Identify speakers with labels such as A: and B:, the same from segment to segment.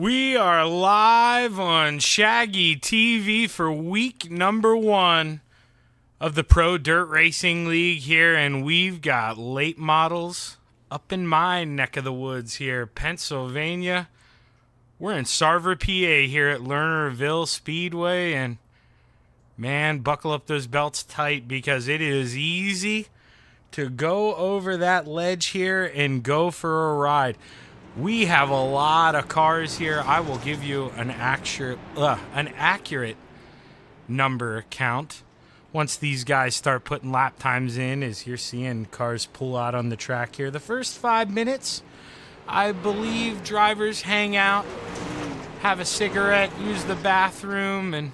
A: We are live on Shaggy TV for week number 1 of the Pro Dirt Racing League here, and we've got late models up in my neck of the woods here, Pennsylvania. We're in Sarver, PA here at Lernerville Speedway, and man, buckle up those belts tight because it is easy to go over that ledge here and go for a ride. We have a lot of cars here. I will give you an accurate number count once these guys start putting lap times in, as you're seeing cars pull out on the track here. The first 5 minutes, I believe drivers hang out, have a cigarette, use the bathroom, and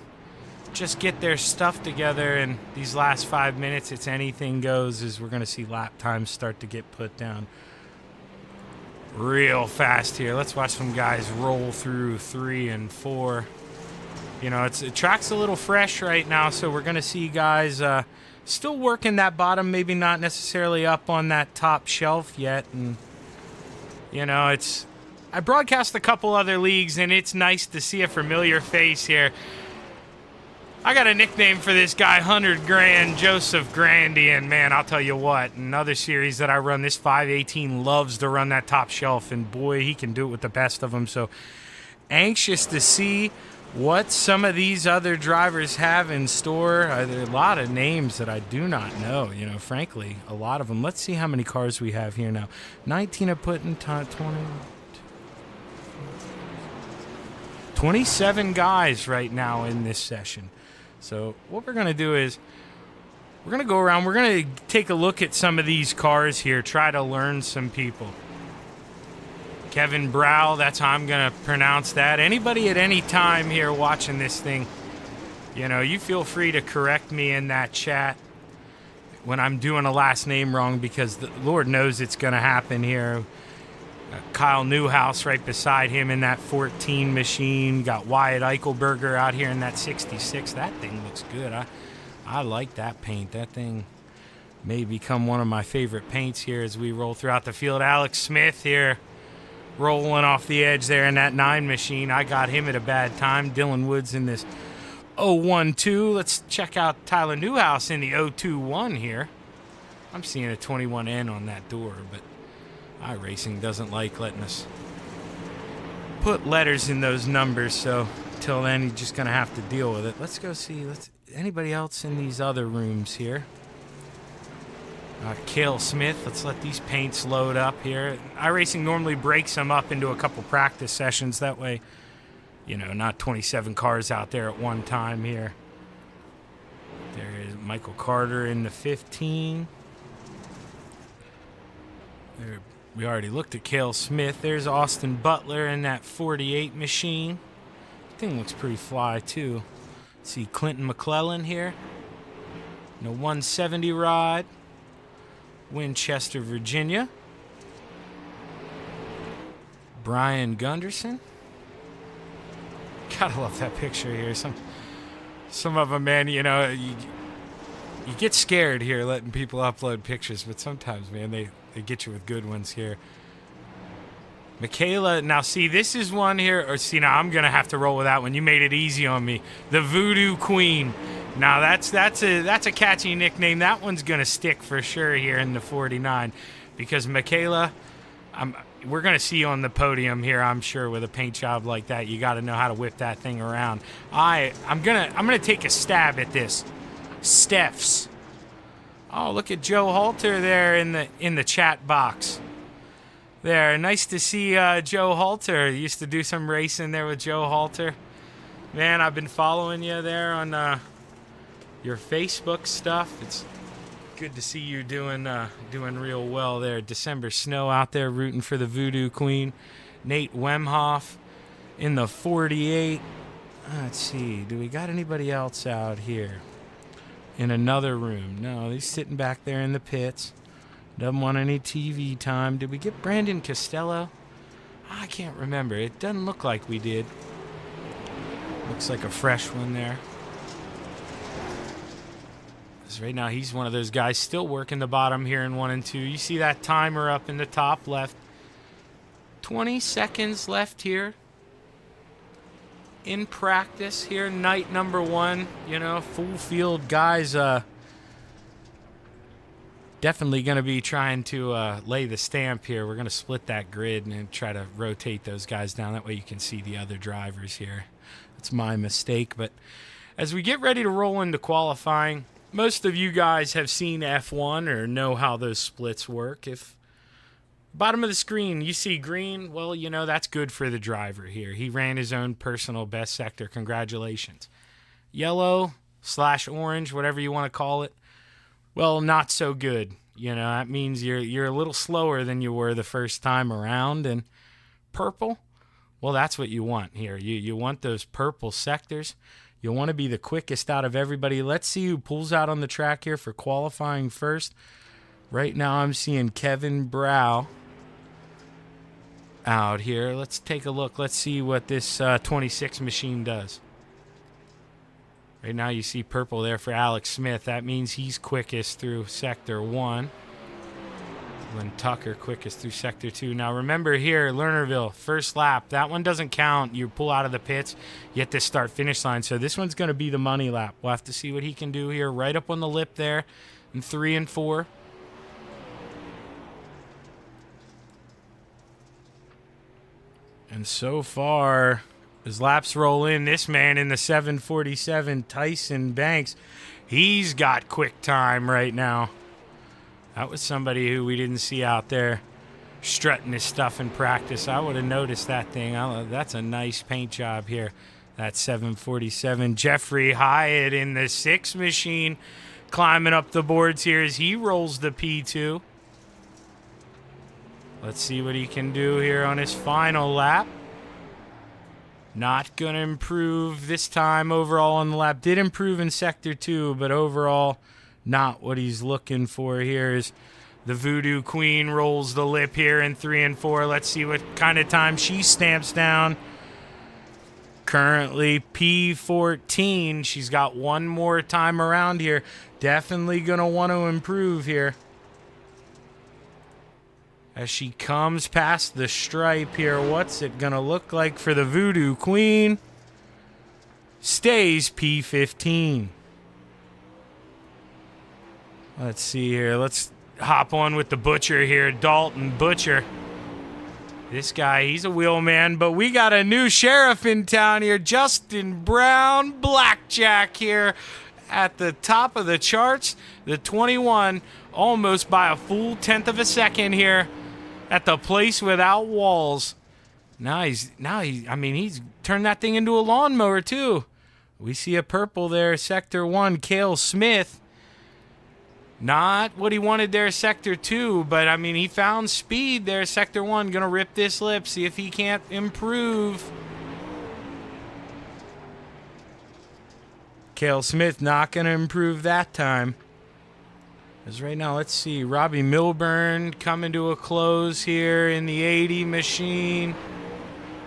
A: just get their stuff together. And these last 5 minutes, it's anything goes, as we're going to see lap times start to get put down real fast here. Let's watch some guys roll through 3 and 4. You know, the track's a little fresh right now, so we're going to see guys still working that bottom, maybe not necessarily up on that top shelf yet. And, you know, I broadcast a couple other leagues, and it's nice to see a familiar face here. I got a nickname for this guy, 100 Grand, Joseph Grandy, and man, I'll tell you what, another series that I run, this 518 loves to run that top shelf, and boy, he can do it with the best of them. So anxious to see what some of these other drivers have in store. There are a lot of names that I do not know, you know, frankly, a lot of them. Let's see how many cars we have here now. 19 are putting 20. 27 guys right now in this session. So what we're going to do is we're going to go around. We're going to take a look at some of these cars here, try to learn some people. Kevin Brow, that's how I'm going to pronounce that. Anybody at any time here watching this thing, you know, you feel free to correct me in that chat when I'm doing a last name wrong, because the Lord knows it's going to happen here. Kyle Newhouse right beside him in that 14 machine. Got Wyatt Eichelberger out here in that 66. That thing looks good. I like that paint. That thing may become one of my favorite paints here as we roll throughout the field. Alex Smith here rolling off the edge there in that 9 machine. I got him at a bad time. Dylan Woods in this 012. Let's check out Tyler Newhouse in the 021 here. I'm seeing a 21N on that door, but Iracing doesn't like letting us put letters in those numbers, so till then you're just going to have to deal with it. Let's go see anybody else in these other rooms here. Cale Smith, let's let these paints load up here. Iracing normally breaks them up into a couple practice sessions. That way, you know, not 27 cars out there at one time here. There is Michael Carter in the 15. There. We already looked at Cale Smith. There's Austin Butler in that 48 machine. Thing looks pretty fly, too. See Clinton McClellan here in a 170 ride. Winchester, Virginia. Brian Gunderson. Gotta love that picture here. Some of them, man, you know, you get scared here letting people upload pictures, but sometimes, man, they get you with good ones here. Michaela, now see, this is one here, or see, now I'm going to have to roll with that one. You made it easy on me. The Voodoo Queen. Now that's a catchy nickname. That one's going to stick for sure here in the 49, because Michaela, we're going to see you on the podium here, I'm sure, with a paint job like that. You got to know how to whip that thing around. I'm going to take a stab at this. Steph's. Oh, look at Joe Halter there in the chat box. There, nice to see Joe Halter. Used to do some racing there with Joe Halter. Man, I've been following you there on your Facebook stuff. It's good to see you doing real well there. December Snow out there rooting for the Voodoo Queen. Nate Wemhoff in the 48. Let's see, do we got anybody else out here? In another room. No, he's sitting back there in the pits. Doesn't want any TV time. Did we get Brandon Costello? I can't remember. It doesn't look like we did. Looks like a fresh one there. Because right now he's one of those guys still working the bottom here in 1 and 2. You see that timer up in the top left. 20 seconds left here in practice here, night number 1. You know, full field guys definitely going to be trying to lay the stamp here. We're going to split that grid and try to rotate those guys down. That way you can see the other drivers here. That's my mistake. But as we get ready to roll into qualifying, most of you guys have seen F1 or know how those splits work. If bottom of the screen you see green, well, you know that's good for the driver here. He ran his own personal best sector. Congratulations. Yellow/orange, whatever you want to call it, well, not so good. You know, that means you're a little slower than you were the first time around. And purple, well, that's what you want here. You want those purple sectors. You'll want to be the quickest out of everybody. Let's see who pulls out on the track here for qualifying first. Right now I'm seeing Kevin Brow out here. Let's take a look. Let's see what this 26 machine does. Right now you see purple there for Alex Smith. That means he's quickest through Sector 1. When Tucker quickest through Sector 2. Now remember here, Lernerville, first lap. That one doesn't count. You pull out of the pits, you hit the start-finish line. So this one's going to be the money lap. We'll have to see what he can do here. Right up on the lip there in 3 and 4. And so far, as laps roll in, this man in the 747, Tyson Banks, he's got quick time right now. That was somebody who we didn't see out there strutting his stuff in practice. I would have noticed that thing. That's a nice paint job here. That 747. Jeffrey Hyatt in the 6 machine climbing up the boards here as he rolls the P2. Let's see what he can do here on his final lap. Not going to improve this time overall on the lap. Did improve in Sector 2, but overall not what he's looking for here. Is the Voodoo Queen rolls the lip here in 3 and 4. Let's see what kind of time she stamps down. Currently P14. She's got one more time around here. Definitely going to want to improve here. As she comes past the stripe here, what's it going to look like for the Voodoo Queen? Stays P15. Let's see here. Let's hop on with the Butcher here. Dalton Butcher. This guy, he's a wheel man, but we got a new sheriff in town here. Justin Brown, Blackjack here at the top of the charts. The 21, almost by a full 1/10 of a second here at the place without walls. He's turned that thing into a lawnmower too. We see a purple there, Sector 1, Cale Smith. Not what he wanted there, Sector 2, but, I mean, he found speed there, Sector 1. Going to rip this lip, see if he can't improve. Cale Smith not going to improve that time. As right now, let's see, Robbie Milburn coming to a close here in the 80 machine.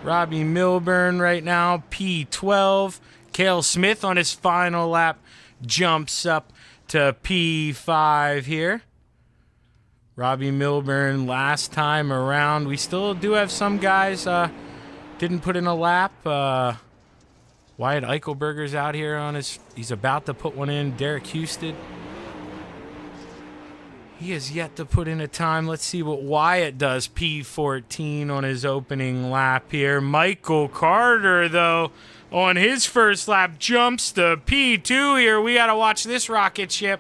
A: Robbie Milburn right now, P12. Cale Smith on his final lap jumps up to P5 here. Robbie Milburn last time around. We still do have some guys didn't put in a lap. Wyatt Eichelberger's out here on he's about to put one in. Derek Husted, he has yet to put in a time. Let's see what Wyatt does. P14 on his opening lap here. Michael Carter, though, on his first lap, jumps to P2 here. We got to watch this rocket ship.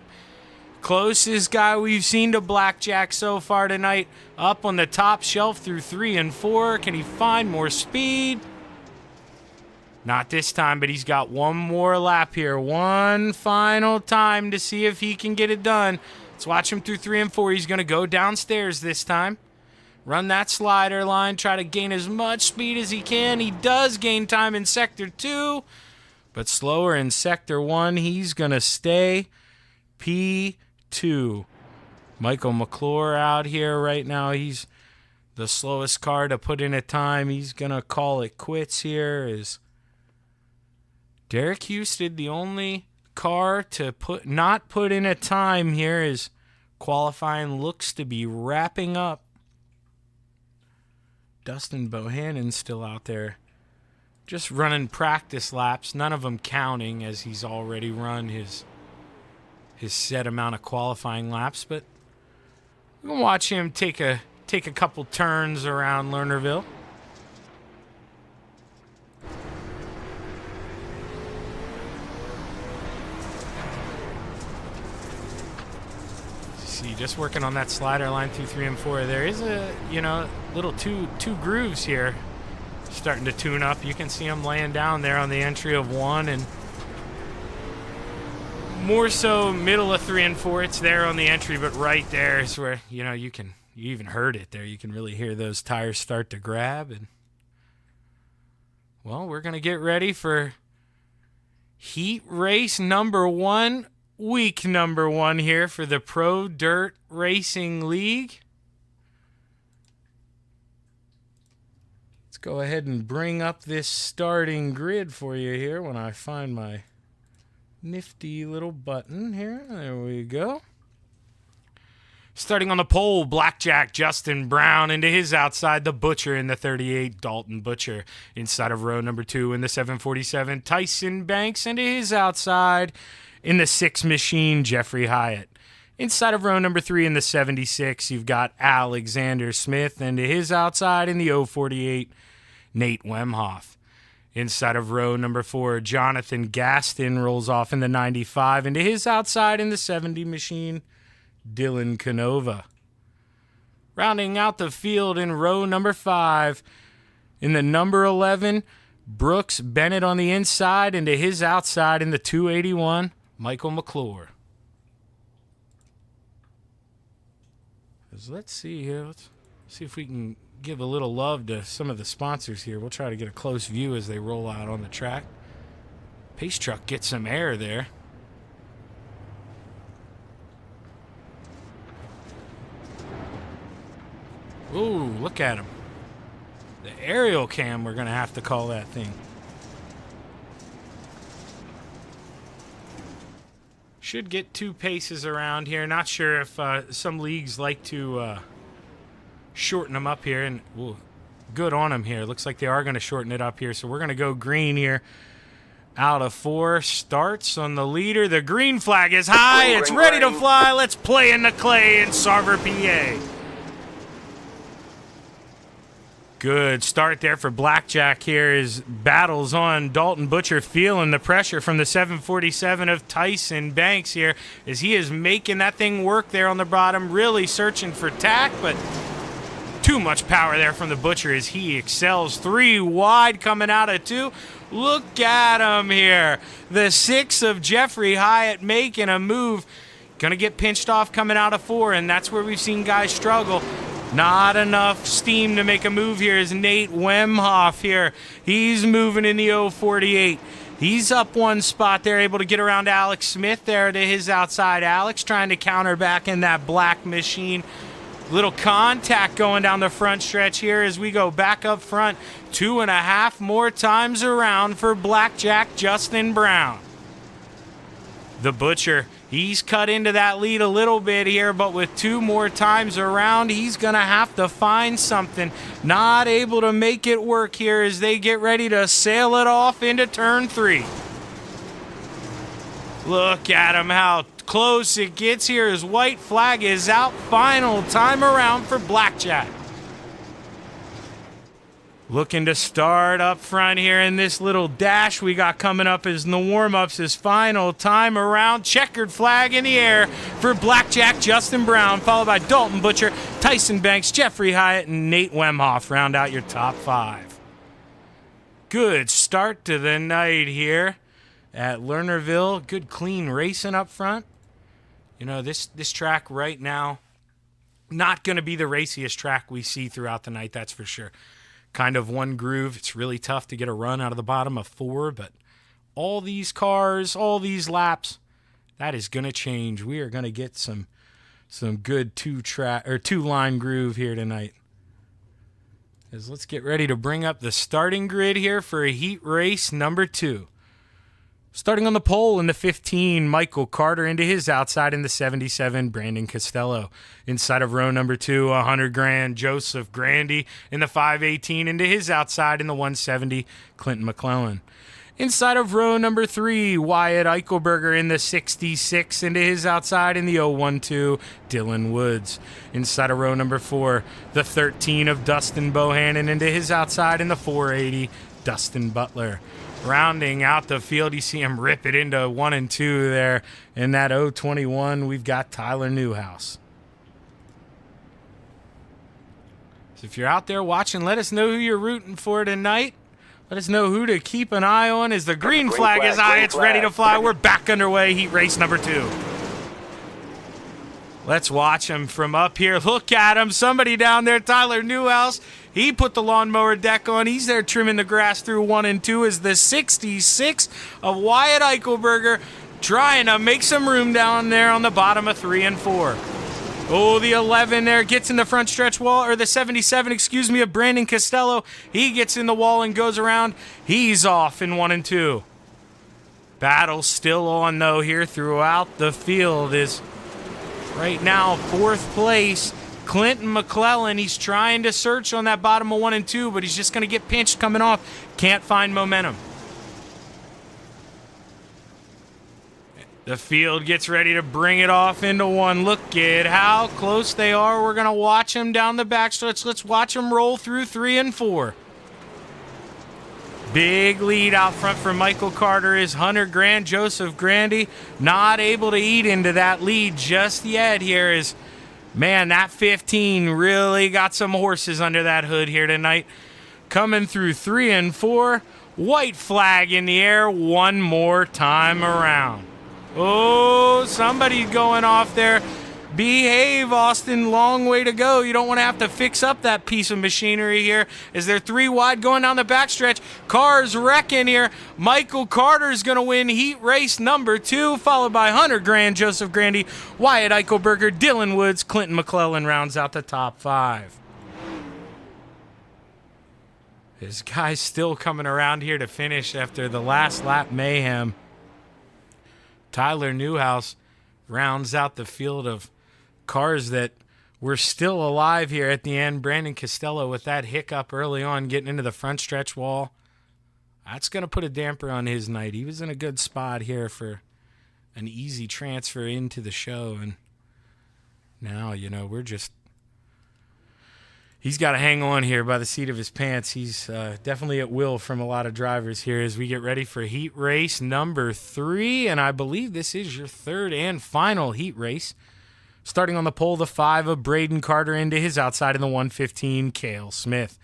A: Closest guy we've seen to Blackjack so far tonight. Up on the top shelf through 3 and 4. Can he find more speed? Not this time, but he's got one more lap here. One final time to see if he can get it done. Let's watch him through 3 and 4. He's going to go downstairs this time. Run that slider line. Try to gain as much speed as he can. He does gain time in Sector 2, but slower in Sector 1. He's going to stay P2. Michael McClure out here right now. He's the slowest car to put in a time. He's going to call it quits here. Is Derek Husted the only car to not put in a time here? Is qualifying looks to be wrapping up. Dustin Bohannon's still out there just running practice laps, none of them counting as he's already run his set amount of qualifying laps. But we're gonna watch him take a couple turns around Lernerville. See, just working on that slider line 2, 3, and 4. There is a little two grooves here starting to tune up. You can see him laying down there on the entry of 1, and more so middle of 3 and 4. It's there on the entry, but right there is where you even heard it there. You can really hear those tires start to grab. And well, we're gonna get ready for heat race number 1, week number 1 here for the Pro Dirt Racing League. Go ahead and bring up this starting grid for you here when I find my nifty little button here. There we go. Starting on the pole, Blackjack Justin Brown. Into his outside, the Butcher in the 38, Dalton Butcher. Inside of row number 2 in the 747, Tyson Banks. Into his outside in the 6 machine, Jeffrey Hyatt. Inside of row number 3 in the 76, you've got Alexander Smith. And to his outside in the 048, Nate Wemhoff. Inside of row number 4, Jonathan Gaston rolls off in the 95. And to his outside in the 70 machine, Dylan Canova. Rounding out the field in row number 5, in the number 11, Brooks Bennett on the inside. And to his outside in the 281, Michael McClure. Let's see here. Let's see if we can give a little love to some of the sponsors here. We'll try to get a close view as they roll out on the track. Pace Truck gets some air there. Ooh, look at him. The aerial cam, we're going to have to call that thing. Should get 2 paces around here. Not sure if some leagues like to shorten them up here. And ooh, good on them here. Looks like they are going to shorten it up here. So we're going to go green here. Out of 4 starts on the leader. The green flag is high. It's ready to fly. Let's play in the clay in Sarver, PA. Good start there for Blackjack here. His battles on Dalton Butcher, feeling the pressure from the 747 of Tyson Banks here as he is making that thing work there on the bottom, really searching for tack, but too much power there from the Butcher as he excels. 3 wide coming out of 2. Look at him here. The 6 of Jeffrey Hyatt making a move. Going to get pinched off coming out of 4, and that's where we've seen guys struggle. Not enough steam to make a move here is Nate Wemhoff here. He's moving in the 048. He's up 1 spot there, able to get around Alex Smith there to his outside. Alex trying to counter back in that black machine. Little contact going down the front stretch here as we go back up front. 2.5 more times around for Blackjack Justin Brown. The Butcher, he's cut into that lead a little bit here, but with 2 more times around, he's going to have to find something. Not able to make it work here as they get ready to sail it off into turn 3. Look at him, how close it gets here as white flag is out. Final time around for Blackjack. Looking to start up front here in this little dash we got coming up as in the warm-ups. His final time around. Checkered flag in the air for Blackjack Justin Brown, followed by Dalton Butcher, Tyson Banks, Jeffrey Hyatt, and Nate Wemhoff. Round out your top 5. Good start to the night here at Lernerville. Good clean racing up front. You know, this track right now, not going to be the raciest track we see throughout the night, that's for sure. Kind of 1 groove. It's really tough to get a run out of the bottom of 4, but all these cars, all these laps, that is going to change. We are going to get some good 2-line groove here tonight. Let's get ready to bring up the starting grid here for heat race number 2. Starting on the pole in the 15, Michael Carter into his outside in the 77, Brandon Costello. Inside of row number 2, 100 grand, Joseph Grandy in the 518 into his outside in the 170, Clinton McClellan. Inside of row number 3, Wyatt Eichelberger in the 66 into his outside in the 012, Dylan Woods. Inside of row number 4, the 13 of Dustin Bohannon into his outside in the 480, Dustin Butler. Rounding out the field, you see him rip it into 1 and 2 there. In that 021, we've got Tyler Newhouse. So if you're out there watching, let us know who you're rooting for tonight. Let us know who to keep an eye on as the green flag is high. It's ready to fly. We're back underway. Heat race number 2. Let's watch him from up here. Look at him. Somebody down there, Tyler Newhouse. He put the lawnmower deck on. He's there trimming the grass through 1 and 2 as the 66 of Wyatt Eichelberger trying to make some room down there on the bottom of 3 and 4. Oh, the 11 there gets in the front stretch wall, or the 77, of Brandon Costello. He gets in the wall and goes around. He's off in 1 and 2. Battle still on, though, here throughout the field is right now 4th place. Clinton McClellan, he's trying to search on that bottom of 1 and 2, but he's just going to get pinched coming off. Can't find momentum. The field gets ready to bring it off into 1. Look at how close they are. We're going to watch them down the backstretch. Let's watch them roll through 3 and 4. Big lead out front for Michael Carter is Hunter Grant. Joseph Grandy not able to eat into that lead just yet here is, man, that 15 really got some horses under that hood here tonight. Coming through 3 and 4. White flag in the air one more time around. Oh, somebody's going off there. Behave, Austin. Long way to go. You don't want to have to fix up that piece of machinery here as they're 3 wide going down the backstretch. Cars wrecking here. Michael Carter's going to win heat race number 2, followed by Hunter Grant, Joseph Grandy, Wyatt Eichelberger, Dylan Woods, Clinton McClellan rounds out the top 5. This guy's still coming around here to finish after the last lap mayhem. Tyler Newhouse rounds out the field of cars that were still alive here at the end. Brandon Costello with that hiccup early on getting into the front stretch wall. That's going to put a damper on his night. He was in a good spot here for an easy transfer into the show. And now, we're just... He's got to hang on here by the seat of his pants. He's definitely at will from a lot of drivers here as we get ready for heat race number 3. And I believe this is your 3rd and final heat race. Starting on the pole, the 5 of Braden Carter into his outside in the 115, Cale Smith.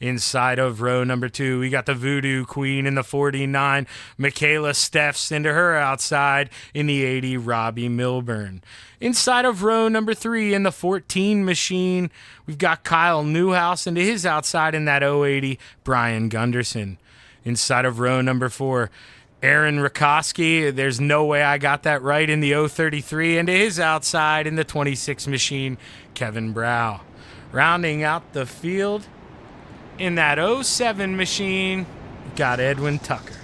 A: Inside of row number 2, we got the Voodoo Queen in the 49, Michaela Steffs into her outside in the 80, Robbie Milburn. Inside of row number 3 in the 14 machine, we've got Kyle Newhouse into his outside in that 080, Brian Gunderson. Inside of row number 4, Aaron Rakoski, there's no way I got that right, in the 033, into his outside in the 26 machine, Kevin Brow. Rounding out the field, in that 07 machine, got Edwin Tucker.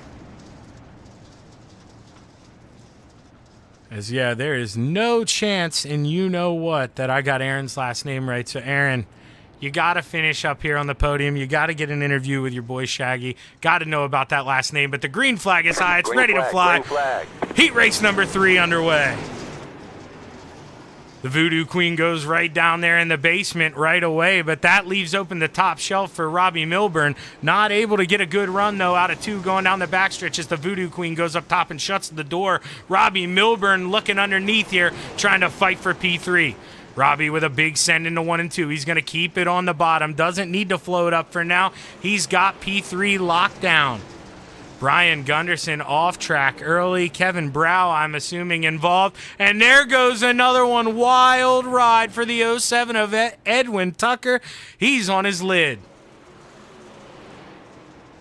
A: As, there is no chance in you-know-what that I got Aaron's last name right. So, Aaron, you got to finish up here on the podium. You got to get an interview with your boy Shaggy. Got to know about that last name. But the green flag is high. It's ready to fly. Heat race number 3 underway. The Voodoo Queen goes right down there in the basement right away, but that leaves open the top shelf for Robbie Milburn. Not able to get a good run, though, out of 2 going down the backstretch as the Voodoo Queen goes up top and shuts the door. Robbie Milburn looking underneath here, trying to fight for P3. Robbie with a big send into 1 and 2. He's going to keep it on the bottom. Doesn't need to float up for now. He's got P3 locked down. Brian Gunderson off track early. Kevin Brow, I'm assuming, involved. And there goes another one. Wild ride for the 07 of Edwin Tucker. He's on his lid.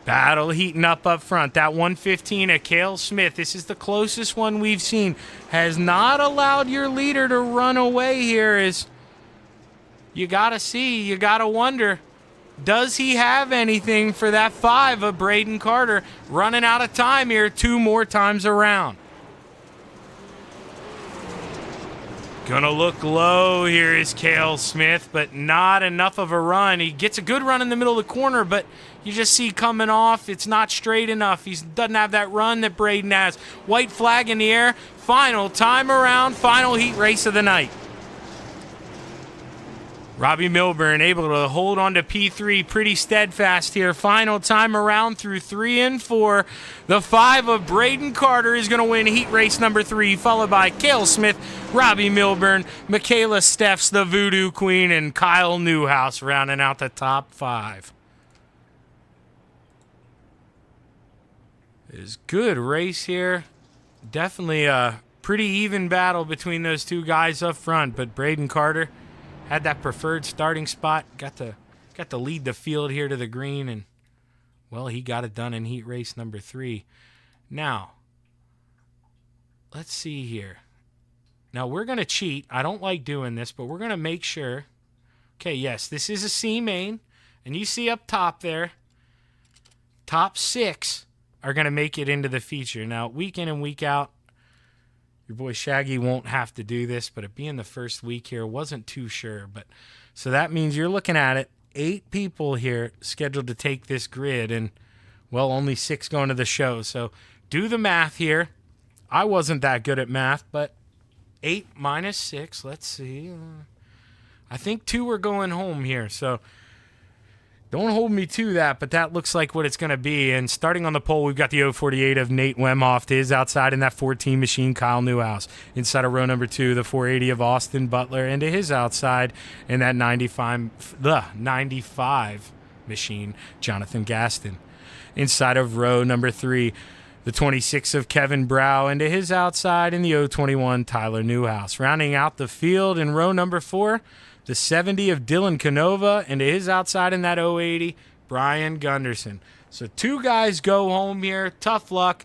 A: Battle heating up front. That 115 of Cale Smith. This is the closest one we've seen. Has not allowed your leader to run away here. Is you got to see, you got to wonder. Does he have anything for that 5 of Braden Carter? Running out of time here 2 more times around. Gonna look low here is Cale Smith, but not enough of a run. He gets a good run in the middle of the corner, but you just see coming off, it's not straight enough. He doesn't have that run that Braden has. White flag in the air. Final time around, final heat race of the night. Robbie Milburn able to hold on to P3 pretty steadfast here. Final time around through 3 and 4. The 5 of Braden Carter is going to win heat race number 3, followed by Cale Smith, Robbie Milburn, Michaela Steffs, the Voodoo Queen, and Kyle Newhouse rounding out the top 5. It is good race here. Definitely a pretty even battle between those 2 guys up front, but Braden Carter had that preferred starting spot, got to lead the field here to the green, and, well, he got it done in heat race number 3. Now, let's see here. Now, we're going to cheat. I don't like doing this, but we're going to make sure. Okay, yes, this is a C main, and you see up top there, top 6 are going to make it into the feature. Now, week in and week out, your boy Shaggy won't have to do this, but it being the first week here, wasn't too sure. But so that means you're looking at it, 8 people here scheduled to take this grid, and, well, only 6 going to the show. So do the math here. I wasn't that good at math, but 8 minus 6, let's see. I think 2 are going home here, so don't hold me to that, but that looks like what it's going to be. And starting on the pole, we've got the 048 of Nate Wemhoff to his outside in that 14 machine, Kyle Newhouse. Inside of row number 2, the 480 of Austin Butler, and to his outside in that 95 machine, Jonathan Gaston. Inside of row number 3, the 26 of Kevin Brow, and to his outside in the 021, Tyler Newhouse. Rounding out the field in row number 4, the 70 of Dylan Canova, and to his outside in that 080, Brian Gunderson. So 2 guys go home here. Tough luck.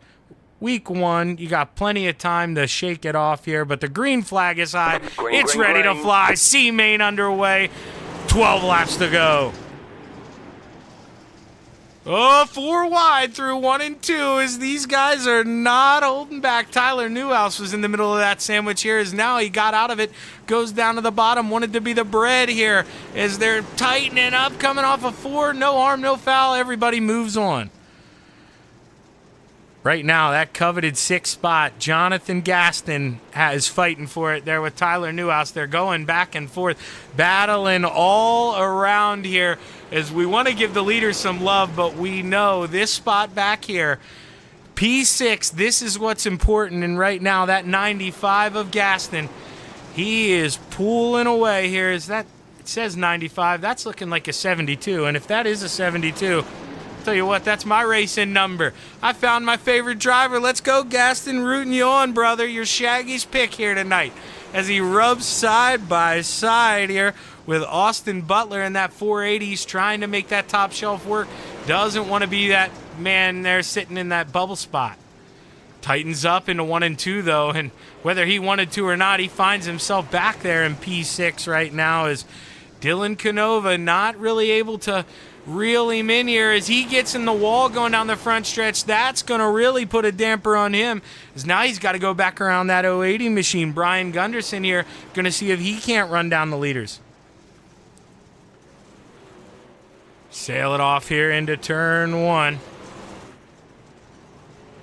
A: Week 1, you got plenty of time to shake it off here, but the green flag is high. It's ready to fly. C main underway. 12 laps to go. Oh, 4 wide through 1 and 2 as these guys are not holding back. Tyler Newhouse was in the middle of that sandwich here as now he got out of it, goes down to the bottom, wanted to be the bread here as they're tightening up, coming off a 4, no harm, no foul, everybody moves on. Right now, that coveted 6th spot, Jonathan Gaston is fighting for it there with Tyler Newhouse. They're going back and forth, battling all around here as we want to give the leaders some love, but we know this spot back here, P6, this is what's important. And right now, that 95 of Gaston, he is pulling away here. Is that, it says 95, that's looking like a 72. And if that is a 72, tell you what, that's my racing number. I found my favorite driver. Let's go, Gaston, rooting you on, brother. You're Shaggy's pick here tonight as he rubs side by side here with Austin Butler in that 480s, trying to make that top shelf work. Doesn't want to be that man there sitting in that bubble spot. Tightens up into 1 and 2, though, and whether he wanted to or not, he finds himself back there in P6 right now as Dylan Canova not really able to reel him in here as he gets in the wall going down the front stretch. That's going to really put a damper on him as now he's got to go back around that 080 machine. Brian Gunderson here going to see if he can't run down the leaders. Sail it off here into turn 1.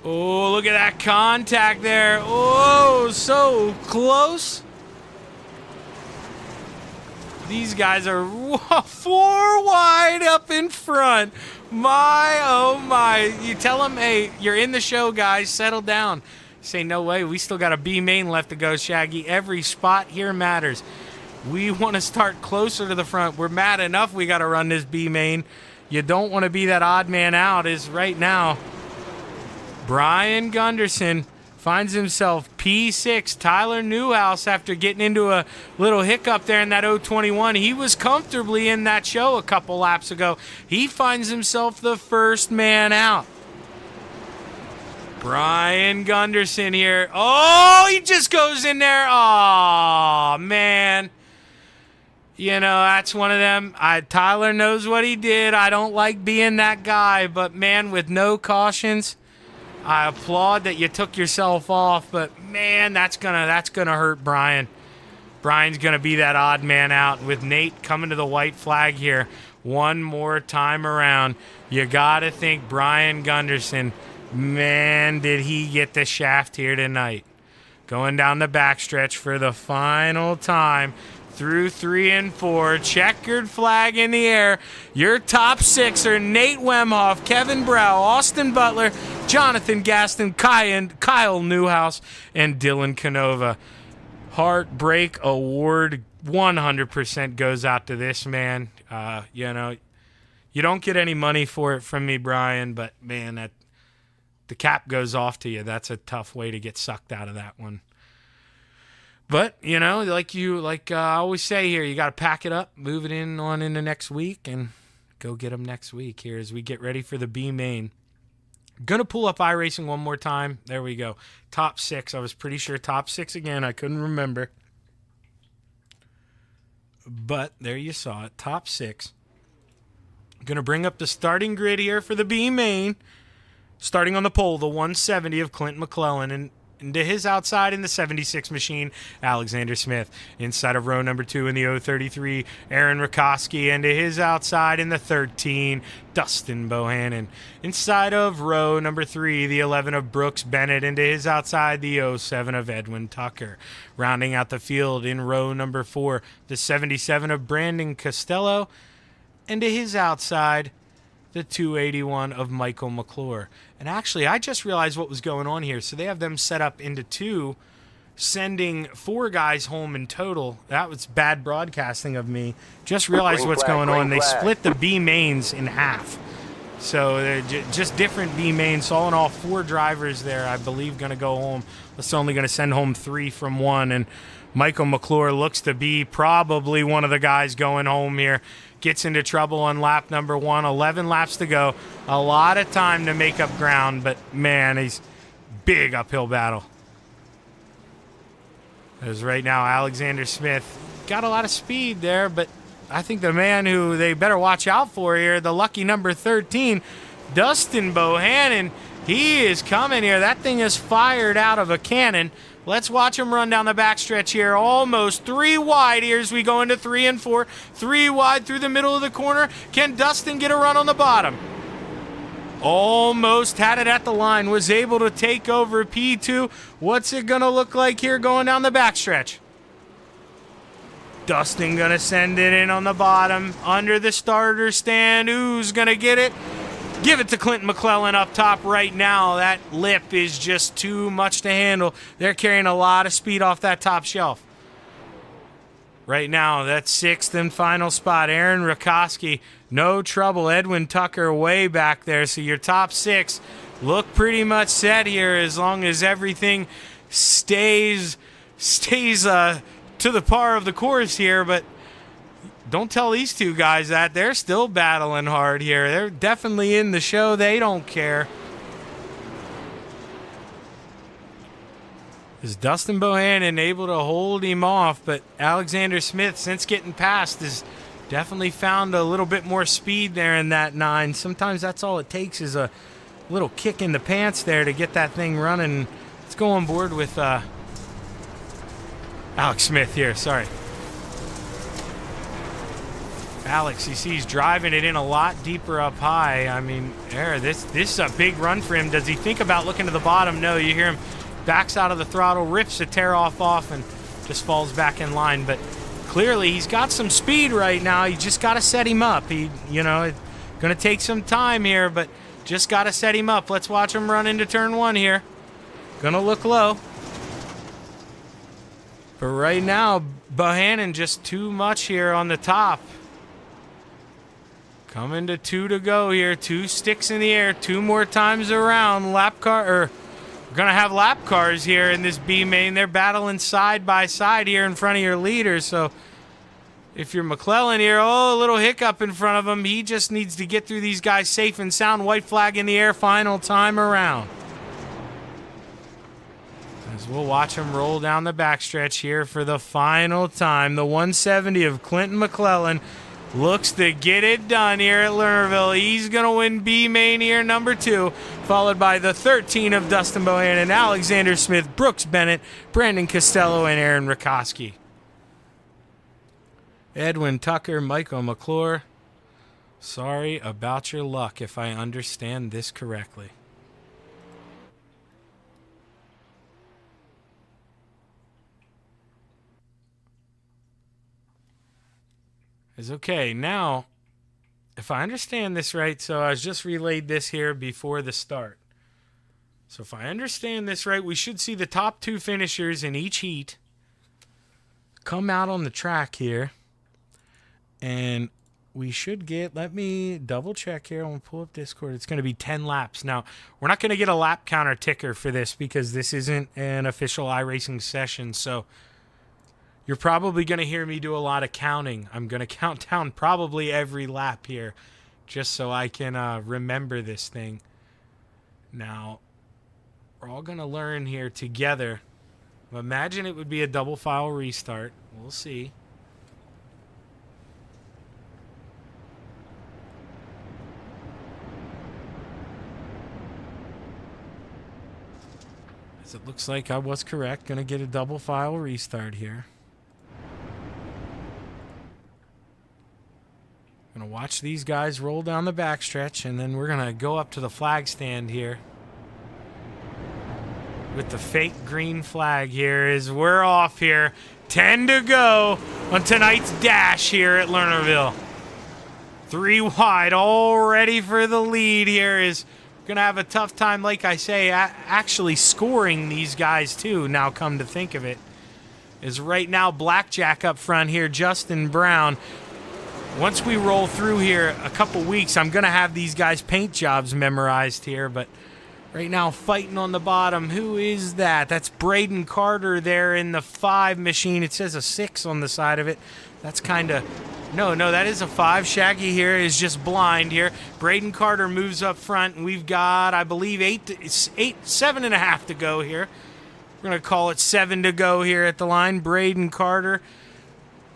A: Oh, look at that contact there. Oh, so close. These guys are 4 wide up in front. My, oh my. You tell them, hey, you're in the show, guys. Settle down. Say, no way. We still got a B main left to go, Shaggy. Every spot here matters. We want to start closer to the front. We're mad enough we got to run this B main. You don't want to be that odd man out is right now. Brian Gunderson finds himself P6. Tyler Newhouse, after getting into a little hiccup there in that 021, he was comfortably in that show a couple laps ago. He finds himself the first man out. Brian Gunderson here. Oh, he just goes in there. Oh, man. You know, that's one of them. Tyler knows what he did. I don't like being that guy, but man, with no cautions, I applaud that you took yourself off. But man, that's gonna hurt Brian. Brian's gonna be that odd man out with Nate coming to the white flag here one more time around. You gotta think Brian Gunderson. Man, did he get the shaft here tonight? Going down the backstretch for the final time. Through 3 and 4, checkered flag in the air. Your top 6 are Nate Wemhoff, Kevin Brow, Austin Butler, Jonathan Gaston, Kyle Newhouse, and Dylan Canova. Heartbreak award 100% goes out to this man. You know, you don't get any money for it from me, Brian, but man, that the cap goes off to you. That's a tough way to get sucked out of that one. But, you know, like I always say here, you got to pack it up, move it on into next week, and go get them next week here as we get ready for the B main. Going to pull up Iracing one more time. There we go. Top 6. I was pretty sure top 6 again. I couldn't remember. But there you saw it. Top 6. Going to bring up the starting grid here for the B main. Starting on the pole, the 170 of Clint McClellan, and into his outside in the 76 machine, Alexander Smith. Inside of row number 2 in the 033, Aaron Rakoski. And to his outside in the 13, Dustin Bohannon. Inside of row number 3, the 11 of Brooks Bennett. And to his outside, the 07 of Edwin Tucker. Rounding out the field in row number 4, the 77 of Brandon Costello. And to his outside, the 281 of Michael McClure. And actually, I just realized what was going on here. So they have them set up into 2, sending 4 guys home in total. That was bad broadcasting of me. Just realized what's going on. They split the B mains in half. So they're just different B mains. So all in all, 4 drivers there, I believe, going to go home. It's only going to send home 3 from 1. And Michael McClure looks to be probably one of the guys going home here. Gets into trouble on lap number 1. 11 laps to go. A lot of time to make up ground, but man, he's big uphill battle. As right now, Alexander Smith got a lot of speed there, but I think the man who they better watch out for here, the lucky number 13, Dustin Bohannon, he is coming here. That thing is fired out of a cannon. Let's watch him run down the backstretch here. Almost 3 wide here as we go into 3 and 4. 3 wide through the middle of the corner. Can Dustin get a run on the bottom? Almost had it at the line. Was able to take over P2. What's it going to look like here going down the backstretch? Dustin going to send it in on the bottom. Under the starter stand. Who's going to get it? Give it to Clint McClellan up top right now. That lip is just too much to handle. They're carrying a lot of speed off that top shelf. Right now, that 6th and final spot. Aaron Rakoski, no trouble. Edwin Tucker way back there. So your top 6 look pretty much set here as long as everything stays to the par of the course here. But don't tell these 2 guys that. They're still battling hard here. They're definitely in the show. They don't care. Is Dustin Bohannon able to hold him off? But Alexander Smith, since getting past, has definitely found a little bit more speed there in that 9. Sometimes that's all it takes is a little kick in the pants there to get that thing running. Let's go on board with Alex Smith here. Sorry. Alex, you see he's driving it in a lot deeper up high. I mean, this is a big run for him. Does he think about looking to the bottom? No, you hear him backs out of the throttle, rips the tear off, and just falls back in line. But clearly he's got some speed right now. You just got to set him up. It's going to take some time here, but just got to set him up. Let's watch him run into turn 1 here. Going to look low. But right now, Bohannon just too much here on the top. Coming to 2 to go here. 2 sticks in the air. 2 more times around. We're going to have lap cars here in this B main. They're battling side by side here in front of your leader. So if you're McClellan here, a little hiccup in front of him. He just needs to get through these guys safe and sound. White flag in the air. Final time around. As we'll watch him roll down the backstretch here for the final time. The 170 of Clinton McClellan looks to get it done here at Lernerville. He's going to win B main here, number 2, followed by the 13 of Dustin Bohannon, Alexander Smith, Brooks Bennett, Brandon Costello, and Aaron Rakoski. Edwin Tucker, Michael McClure. Sorry about your luck if I understand this correctly. Is okay. Now, if I understand this right, so I just relayed this here before the start. So if I understand this right, we should see the top 2 finishers in each heat come out on the track here. And we should get, let me double check here. I'm going to pull up Discord. It's going to be 10 laps. Now, we're not going to get a lap counter ticker for this because this isn't an official iRacing session. So you're probably going to hear me do a lot of counting. I'm going to count down probably every lap here just so I can remember this thing. Now, we're all going to learn here together. Imagine it would be a double file restart. We'll see. As it looks like I was correct. Going to get a double file restart here. Going to watch these guys roll down the backstretch, and then we're going to go up to the flag stand here. With the fake green flag here as we're off here. 10 to go on tonight's dash here at Lernerville. 3 wide, all ready for the lead here. Is going to have a tough time, like I say, actually scoring these guys too, now come to think of it. Is right now Blackjack up front here, Justin Brown. Once we roll through here a couple weeks, I'm going to have these guys' paint jobs memorized here, but right now fighting on the bottom. Who is that? That's Braden Carter there in the 5 machine. It says a 6 on the side of it. That's kind of... No, that is a 5. Shaggy here is just blind here. Braden Carter moves up front, and we've got, I believe, 7.5 to go here. We're going to call it 7 to go here at the line. Braden Carter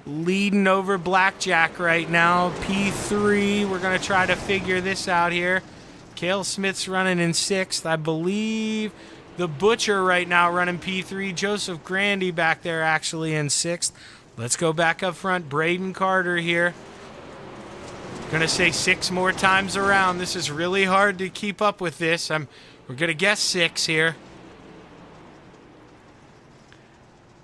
A: leading over Blackjack right now. P3, we're going to try to figure this out here. Cale Smith's running in 6th. I believe the Butcher right now running P3. Joseph Grandy back there actually in 6th. Let's go back up front. Braden Carter here. Going to say 6 more times around. This is really hard to keep up with this. We're going to guess 6 here.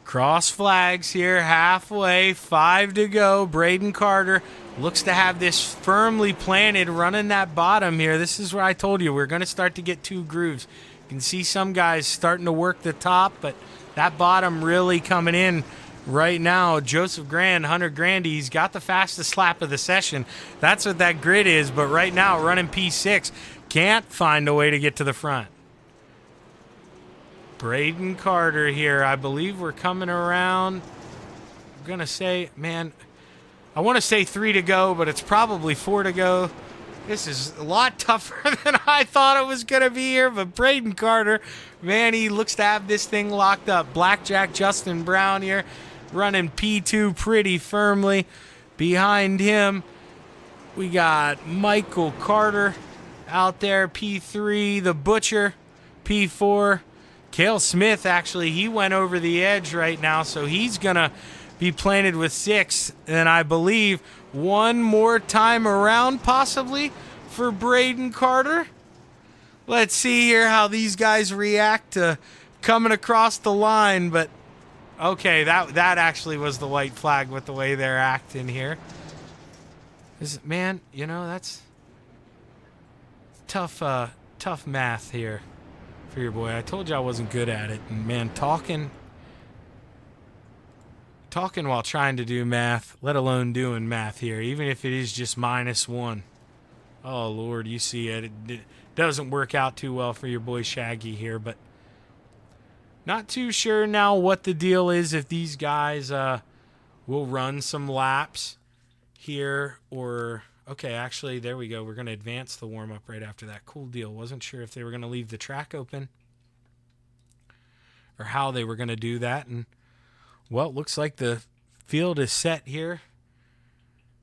A: Cross flags here, halfway, 5 to go. Braden Carter looks to have this firmly planted, running that bottom here. This is where I told you we're going to start to get 2 grooves. You can see some guys starting to work the top, but that bottom really coming in right now. Joseph Grand, Hunter Grandy, he's got the fastest lap of the session. That's what that grid is, but right now running P6, can't find a way to get to the front. Braden Carter here. I believe we're coming around. I'm going to say, man, I want to say 3 to go, but it's probably 4 to go. This is a lot tougher than I thought it was going to be here, but Braden Carter, man, he looks to have this thing locked up. Blackjack Justin Brown here running P2 pretty firmly. Behind him, we got Michael Carter out there, P3, the Butcher, P4. Cale Smith, actually, he went over the edge right now, so he's going to be planted with 6. And I believe one more time around, possibly, for Braden Carter. Let's see here how these guys react to coming across the line. But, okay, that actually was the white flag with the way they're acting here. Man, you know, that's tough math here. For your boy. I told you I wasn't good at it. And man, talking while trying to do math, let alone doing math here, even if it is just -1. Oh, Lord, you see it. It doesn't work out too well for your boy Shaggy here, but not too sure now what the deal is if these guys will run some laps here or... Okay, actually, there we go. We're going to advance the warm-up right after that. Cool deal. Wasn't sure if they were going to leave the track open or how they were going to do that. And, well, it looks like the field is set here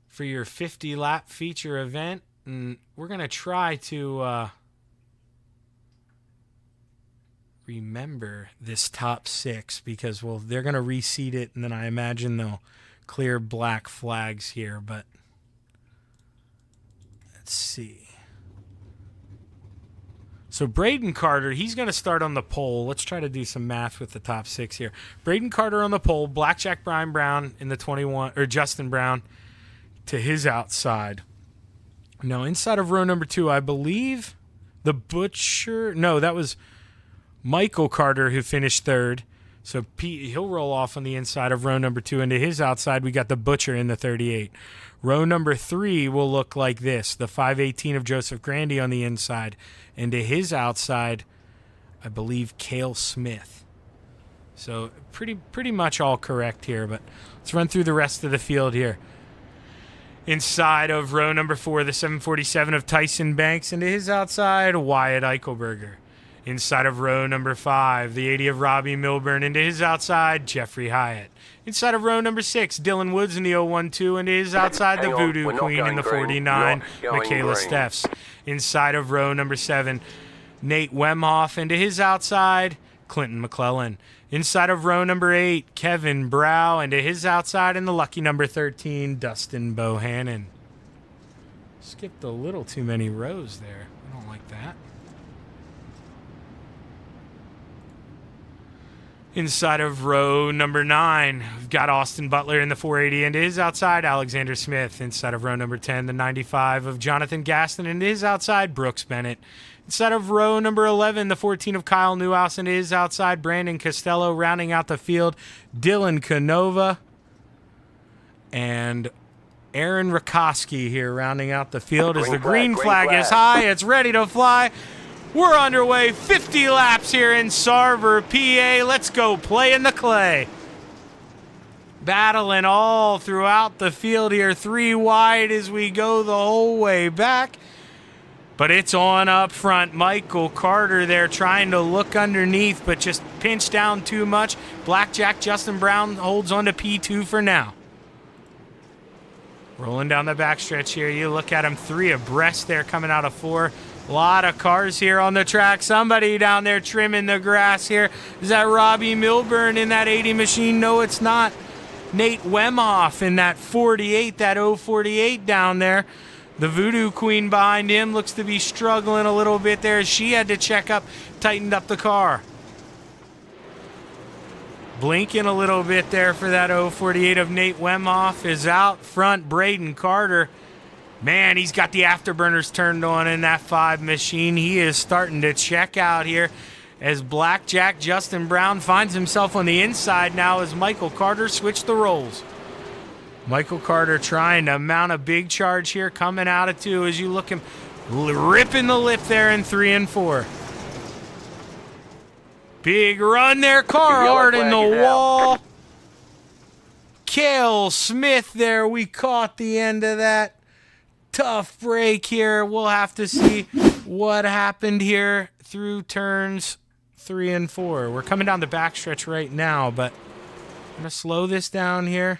A: for your 50-lap feature event. And we're going to try to remember this top 6 because, well, they're going to reseed it, and then I imagine they'll clear black flags here. But let's see. So Braden Carter, he's going to start on the pole. Let's try to do some math with the top 6 here. Braden Carter on the pole, Blackjack Brian Brown in the 21, or Justin Brown to his outside. Now, inside of row number 2, I believe the Butcher, no, that was Michael Carter who finished 3rd. So Pete, he'll roll off on the inside of row number 2. And to his outside, we got the Butcher in the 38. Row number 3 will look like this. The 518 of Joseph Grandy on the inside. And to his outside, I believe Cale Smith. So pretty much all correct here. But let's run through the rest of the field here. Inside of row number 4, the 747 of Tyson Banks. And to his outside, Wyatt Eichelberger. Inside of row number 5, the 80 of Robbie Milburn. Into his outside, Jeffrey Hyatt. Inside of row number 6, Dylan Woods in the 012. Into his outside, the Voodoo Queen in the 49, Michaela Steffs. Inside of row number 7, Nate Wemhoff. Into his outside, Clinton McClellan. Inside of row number 8, Kevin Brow. Into his outside, and the lucky number 13, Dustin Bohannon. Skipped a little too many rows there. I don't like that. Inside of row number 9, we've got Austin Butler in the 480. Into his outside, Alexander Smith. Inside of row number 10, the 95 of Jonathan Gaston. Into his outside, Brooks Bennett. Inside of row number 11, the 14 of Kyle Newhouse. Into his outside, Brandon Costello. Rounding out the field, Dylan Canova. And Aaron Rakoski here rounding out the field as the green flag is high. It's ready to fly. We're underway, 50 laps here in Sarver, PA. Let's go play in the clay. Battling all throughout the field here, 3 wide as we go the whole way back. But it's on up front. Michael Carter there trying to look underneath, but just pinched down too much. Blackjack Justin Brown holds on to P2 for now. Rolling down the backstretch here. You look at him, 3 abreast there coming out of 4. A lot of cars here on the track. Somebody down there trimming the grass here. Is that Robbie Milburn in that 80 machine? No, it's not. Nate Wemhoff in that 48, that 048 down there. The Voodoo Queen behind him looks to be struggling a little bit there. She had to check up, tightened up the car. Blinking a little bit there for that 048 of Nate Wemhoff is out front. Braden Carter. Man, he's got the afterburners turned on in that 5 machine. He is starting to check out here as Blackjack Justin Brown finds himself on the inside now as Michael Carter switched the roles. Michael Carter trying to mount a big charge here, coming out of 2 as you look him ripping the lip there in 3 and 4. Big run there, car hard in the wall. Cale Smith there, we caught the end of that. Tough break here. We'll have to see what happened here through turns 3 and 4. We're coming down the backstretch right now, but I'm going to slow this down here.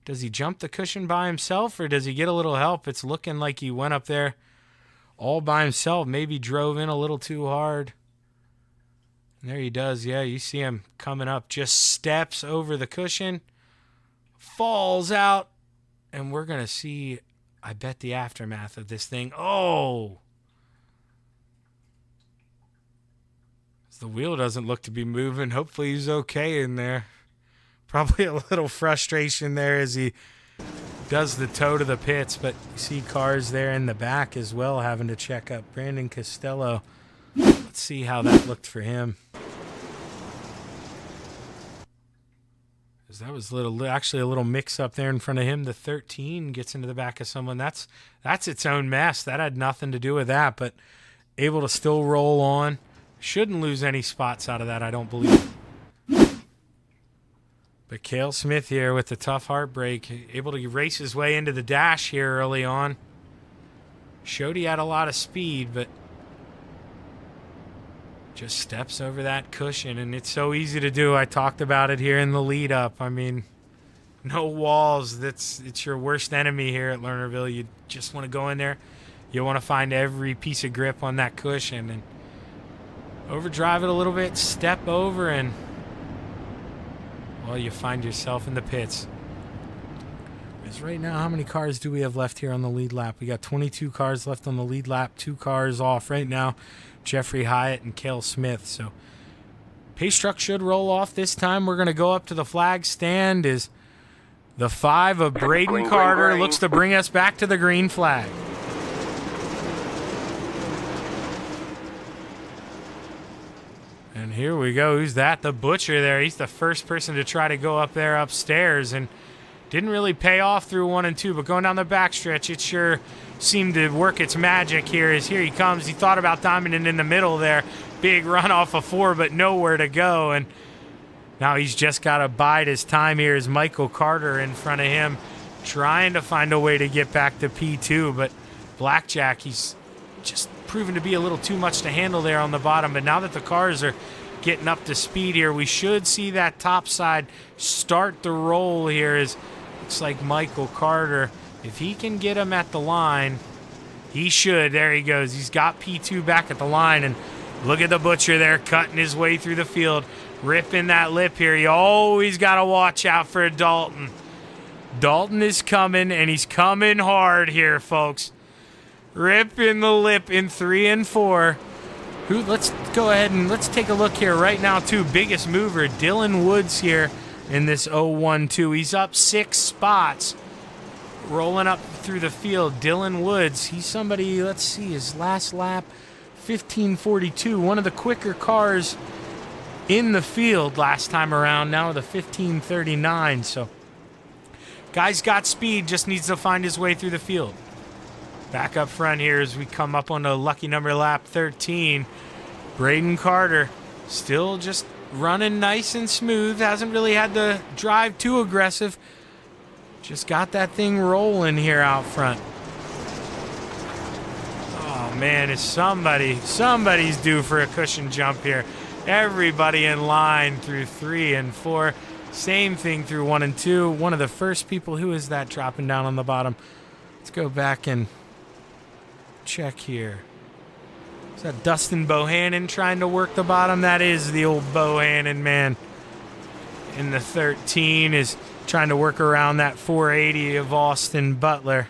A: Does he jump the cushion by himself, or does he get a little help? It's looking like he went up there all by himself. Maybe drove in a little too hard. And there he does. Yeah, you see him coming up. Just steps over the cushion. Falls out. And we're going to see, I bet, the aftermath of this thing. Oh! The wheel doesn't look to be moving. Hopefully he's okay in there. Probably a little frustration there as he does the toe to the pits, but you see cars there in the back as well having to check up. Brandon Costello. Let's see how that looked for him. That was actually a little mix-up there in front of him. The 13 gets into the back of someone. That's its own mess. That had nothing to do with that, but able to still roll on. Shouldn't lose any spots out of that, I don't believe. But Cale Smith here with the tough heartbreak, able to race his way into the dash here early on. Showed he had a lot of speed, but just steps over that cushion, and it's so easy to do. I talked about it here in the lead up. I mean, no walls. It's your worst enemy here at Lernerville. You just want to go in there. You want to find every piece of grip on that cushion and overdrive it a little bit, step over, and well, you find yourself in the pits. Because right now, how many cars do we have left here on the lead lap? We got 22 cars left on the lead lap, 2 cars off right now. Jeffrey Hyatt and Cale Smith. So pace truck should roll off this time. We're going to go up to the flag stand as the 5 of Braden Carter looks to bring us back to the green flag. And here we go. Who's that? The Butcher there. He's the first person to try to go up there upstairs, and didn't really pay off through 1 and 2, but going down the backstretch, it sure seemed to work its magic here. As here he comes. He thought about diamonding in the middle there. Big run off of 4, but nowhere to go. And now he's just got to bide his time here as Michael Carter in front of him, trying to find a way to get back to P2. But Blackjack, he's just proven to be a little too much to handle there on the bottom. But now that the cars are getting up to speed here, we should see that top side start to roll here. As looks like Michael Carter, if he can get him at the line, he should. There he goes. He's got P2 back at the line, and look at the Butcher there cutting his way through the field, ripping that lip here. You always got to watch out for Dalton. Dalton is coming, and he's coming hard here, folks. Ripping the lip in 3 and 4. Let's go ahead and let's take a look here right now, too. Biggest mover, Dylan Woods here in this 0-1-2. He's up 6 spots, rolling up through the field. Dylan Woods, he's somebody, let's see, his last lap, 15:42. One of the quicker cars in the field last time around, now with a 15:39. So, guy's got speed, just needs to find his way through the field. Back up front here as we come up on a lucky number lap 13. Braden Carter still just running nice and smooth. Hasn't really had to drive too aggressive. Just got that thing rolling here out front. Oh, man, is somebody's due for a cushion jump here. Everybody in line through 3 and 4. Same thing through 1 and 2. One of the first people, who is that dropping down on the bottom? Let's go back and check here. Is that Dustin Bohannon trying to work the bottom? That is the old Bohannon, man. And the 13 is trying to work around that 480 of Austin Butler.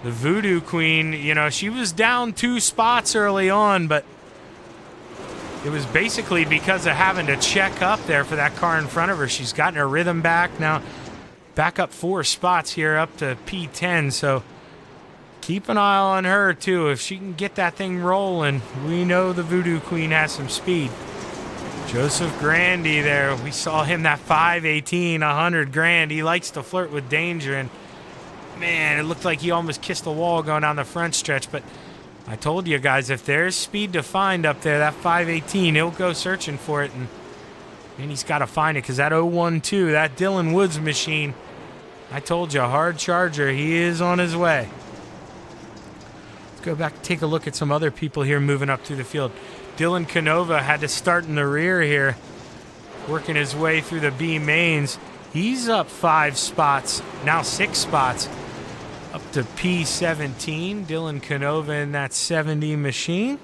A: The Voodoo Queen, you know, she was down 2 spots early on, but it was basically because of having to check up there for that car in front of her. She's gotten her rhythm back now. Back up 4 spots here up to P10, so keep an eye on her too. If she can get that thing rolling, we know the Voodoo Queen has some speed. Joseph Grandy there, we saw him that 518, 100 grand. He likes to flirt with danger, and man, it looked like he almost kissed the wall going down the front stretch. But I told you guys, if there's speed to find up there, that 518, he'll go searching for it, and he's got to find it, because that 012, that Dylan Woods machine, I told you, hard charger, he is on his way. Let's go back and take a look at some other people here moving up through the field. Dylan Canova had to start in the rear here, working his way through the B mains. He's up 5 spots, now 6 spots, up to P17. Dylan Canova in that 70 machine.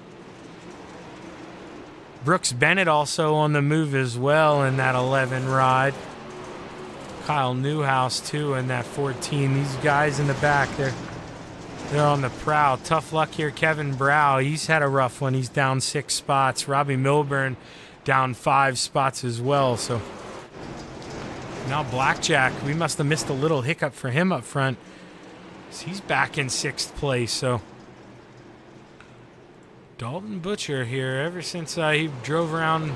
A: Brooks Bennett also on the move as well in that 11 ride. Kyle Newhouse too in that 14. These guys in the back, they're on the prowl. Tough luck here, Kevin Brow. He's had a rough one. He's down 6 spots. Robbie Milburn down 5 spots as well. So now Blackjack, we must have missed a little hiccup for him up front. He's back in 6th place. So Dalton Butcher here, ever since he drove around,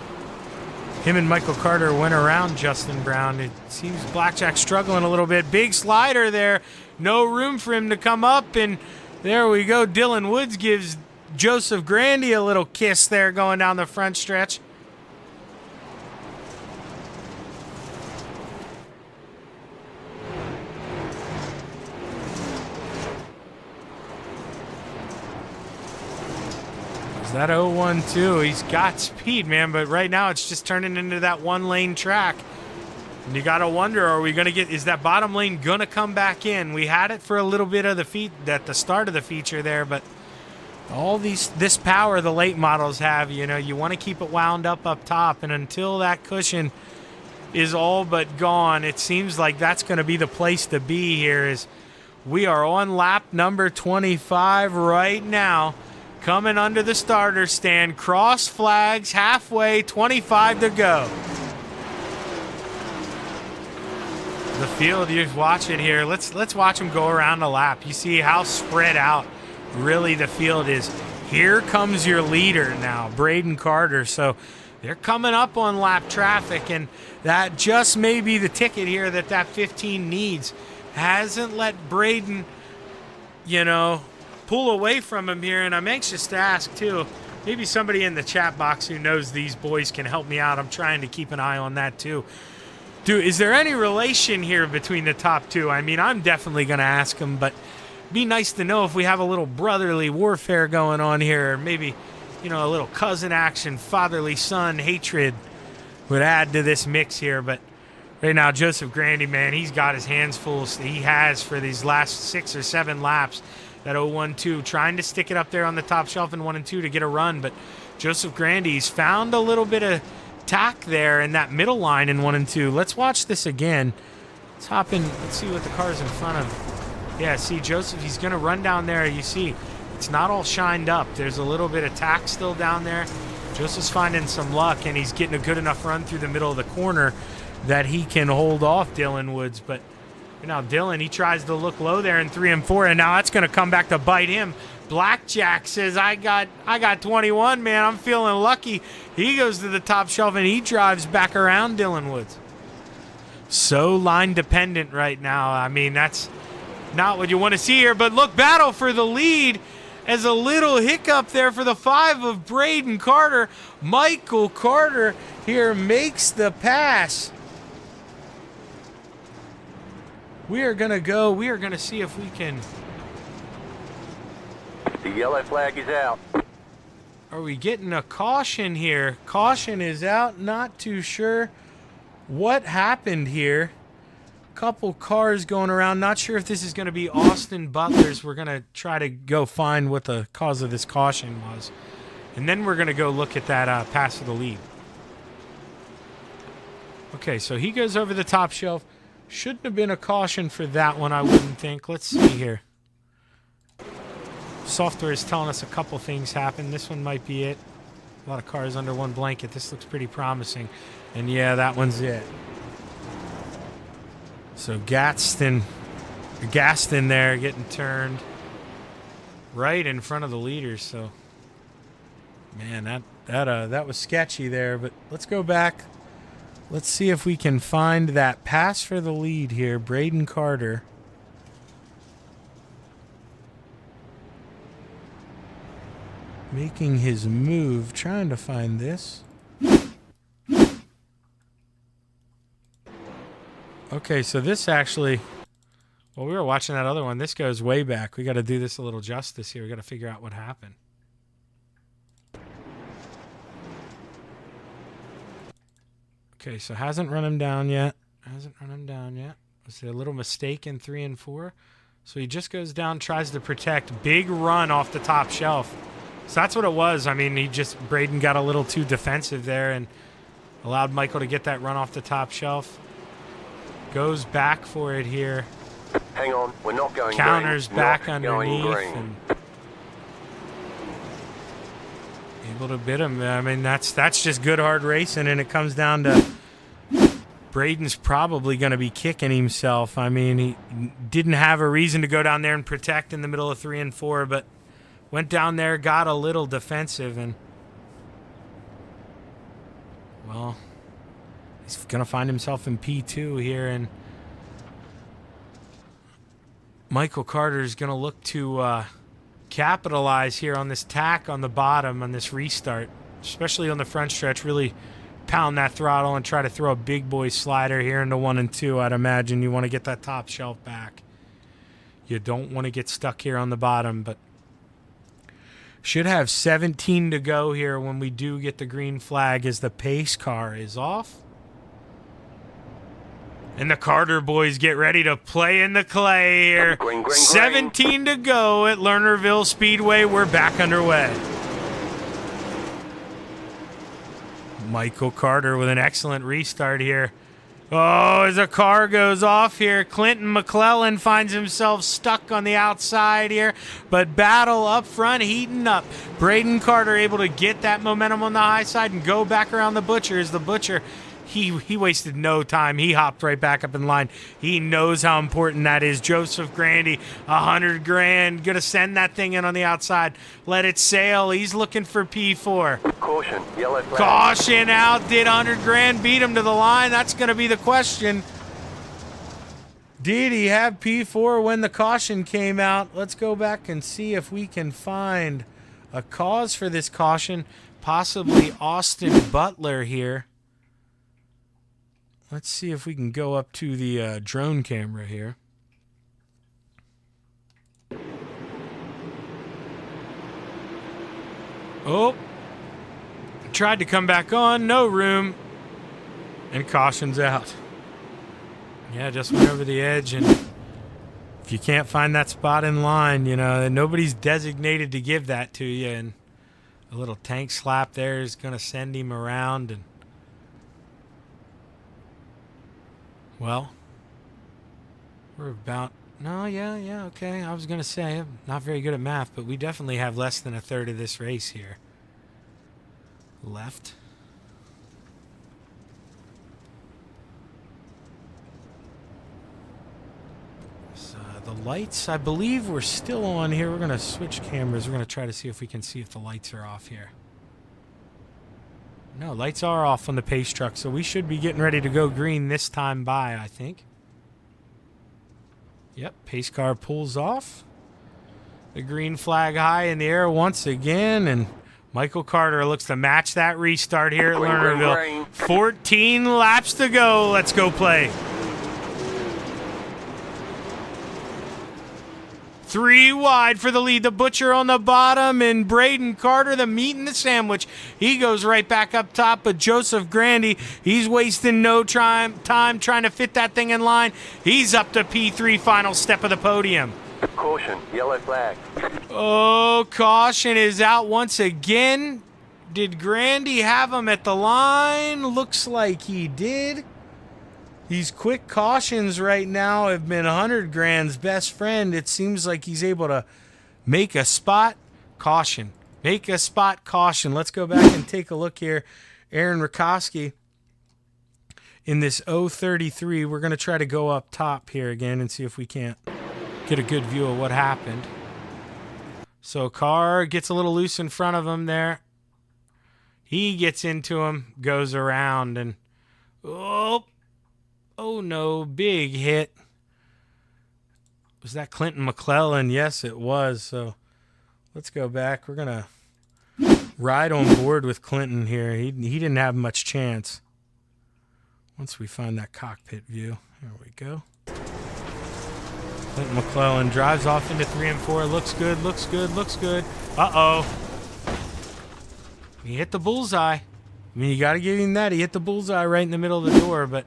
A: him and Michael Carter went around Justin Brown. It seems Blackjack struggling a little bit. Big slider there. No room for him to come up, and there we go. Dylan Woods gives Joseph Grandy a little kiss there going down the front stretch. Is that 012? He's got speed, man, but right now it's just turning into that one-lane track. And you got to wonder, are we going to is that bottom lane going to come back in? We had it for a little bit of the at the start of the feature there, but all this power the late models have, you know, you want to keep it wound up top, and until that cushion is all but gone, it seems like that's going to be the place to be here. Is we are on lap number 25 right now, coming under the starter stand, cross flags, halfway, 25 to go. The field, you watch it here. Let's watch them go around the lap. You see how spread out really the field is. Here comes your leader now, Braden Carter. So they're coming up on lap traffic, and that just may be the ticket here that 15 needs. Hasn't let Braden, you know, pull away from him here. And I'm anxious to ask too, maybe somebody in the chat box who knows these boys can help me out. I'm trying to keep an eye on that too. Dude, is there any relation here between the top two? I mean, I'm definitely going to ask him, but it'd be nice to know if we have a little brotherly warfare going on here. Or maybe, you know, a little cousin action, fatherly son hatred would add to this mix here. But right now, Joseph Grandy, man, he's got his hands full. He has for these last 6 or 7 laps. That 012, trying to stick it up there on the top shelf in 1 and 2 to get a run. But Joseph Grandy's found a little bit of tack there in that middle line in 1 and 2. Let's watch this again. Let's hop in. Let's see what the car's in front of. Yeah, see, Joseph, he's going to run down there. You see, it's not all shined up. There's a little bit of tack still down there. Joseph's finding some luck, and he's getting a good enough run through the middle of the corner that he can hold off Dylan Woods. But now Dylan, he tries to look low there in 3 and 4, and now that's going to come back to bite him. Blackjack says, I got 21, man. I'm feeling lucky. He goes to the top shelf, and he drives back around Dylan Woods. So line dependent right now. I mean, that's not what you want to see here. But look, battle for the lead as a little hiccup there for the 5 of Braden Carter. Michael Carter here makes the pass. We are going to see if we can...
B: The yellow flag is out.
A: Are we getting a caution here? Caution is out. Not too sure what happened here. Couple cars going around. Not sure if this is going to be Austin Butler's. We're going to try to go find what the cause of this caution was. And then we're going to go look at that pass of the lead. Okay, so he goes over the top shelf. Shouldn't have been a caution for that one, I wouldn't think. Let's see here. Software is telling us a couple things happened. This one might be it. A lot of cars under one blanket. This looks pretty promising. And yeah, that one's it. So Gaston there getting turned right in front of the leaders. So, man, that was sketchy there. But let's go back. Let's see if we can find that pass for the lead here. Braden Carter. Making his move, trying to find this. Okay, so this actually, well, we were watching that other one. This goes way back. We got to do this a little justice here. We got to figure out what happened. Okay, so hasn't run him down yet. Was there a little mistake in 3 and 4? So he just goes down, tries to protect. Big run off the top shelf. So that's what it was. I mean, Braden got a little too defensive there and allowed Michael to get that run off the top shelf. Goes back for it here.
B: Hang on, we're not going
A: Counters
B: green.
A: Back
B: not
A: underneath.
B: Going green.
A: And able to bid him. I mean, that's just good hard racing, and it comes down to Braden's probably going to be kicking himself. I mean, he didn't have a reason to go down there and protect in the middle of 3 and 4, but went down there, got a little defensive, and, well, he's going to find himself in P2 here, and Michael Carter is going to look to capitalize here on this tack on the bottom on this restart, especially on the front stretch. Really pound that throttle and try to throw a big boy slider here into 1 and 2. I'd imagine you want to get that top shelf back. You don't want to get stuck here on the bottom, but Should have 17 to go here when we do get the green flag as the pace car is off. And the Carter boys get ready to play in the clay here.
B: Green,
A: 17 to go at Lernerville Speedway. We're back underway. Michael Carter with an excellent restart here. Oh, as a car goes off here, Clinton McClellan finds himself stuck on the outside here, but battle up front heating up. Braden Carter able to get that momentum on the high side and go back around the Butcher. As the Butcher, he wasted no time. He hopped right back up in line. He knows how important that is. Joseph Grandy, 100 grand, gonna send that thing in on the outside. Let it sail. He's looking for P4.
B: Caution, yellow flag.
A: Caution out. Did 100 grand beat him to the line? That's going to be the question. Did he have P4 when the caution came out? Let's go back and see if we can find a cause for this caution. Possibly Austin Butler here. Let's see if we can go up to the drone camera here. Oh. Tried to come back on, no room, and caution's out. Yeah, just went over the edge, and if you can't find that spot in line, you know, nobody's designated to give that to you, and a little tank slap there is going to send him around, and well, we're about, no, yeah, okay, I was going to say, I'm not very good at math, but we definitely have less than a third of this race here left. So the lights, I believe we're still on here. We're going to switch cameras. We're going to try to see if we can see if the lights are off here. No, lights are off on the pace truck, so we should be getting ready to go green this time by, I think. Yep, pace car pulls off. The green flag high in the air once again, and Michael Carter looks to match that restart here at Lernerville.
B: Green.
A: 14 laps to go. Let's go play. 3 wide for the lead. The Butcher on the bottom, and Braden Carter, the meat and the sandwich. He goes right back up top, but Joseph Grandy, he's wasting no time trying to fit that thing in line. He's up to P3, final step of the podium.
B: Caution, yellow flag.
A: Oh, caution is out once again. Did Grandy have him at the line? Looks like he did. These quick cautions right now have been 100 grand's best friend. It seems like he's able to make a spot, caution. Make a spot, caution. Let's go back and take a look here. Aaron Rakowski in this 033. We're going to try to go up top here again and see if we can't get a good view of what happened. So car gets a little loose in front of him there. He gets into him, goes around, and oh no, big hit. Was that Clinton McClellan? Yes, it was. So let's go back. We're going to ride on board with Clinton here. He didn't have much chance. Once we find that cockpit view. There we go. Clinton McClellan drives off into 3 and 4. Looks good, looks good, looks good. Uh-oh. He hit the bullseye. I mean, you got to give him that. He hit the bullseye right in the middle of the door, but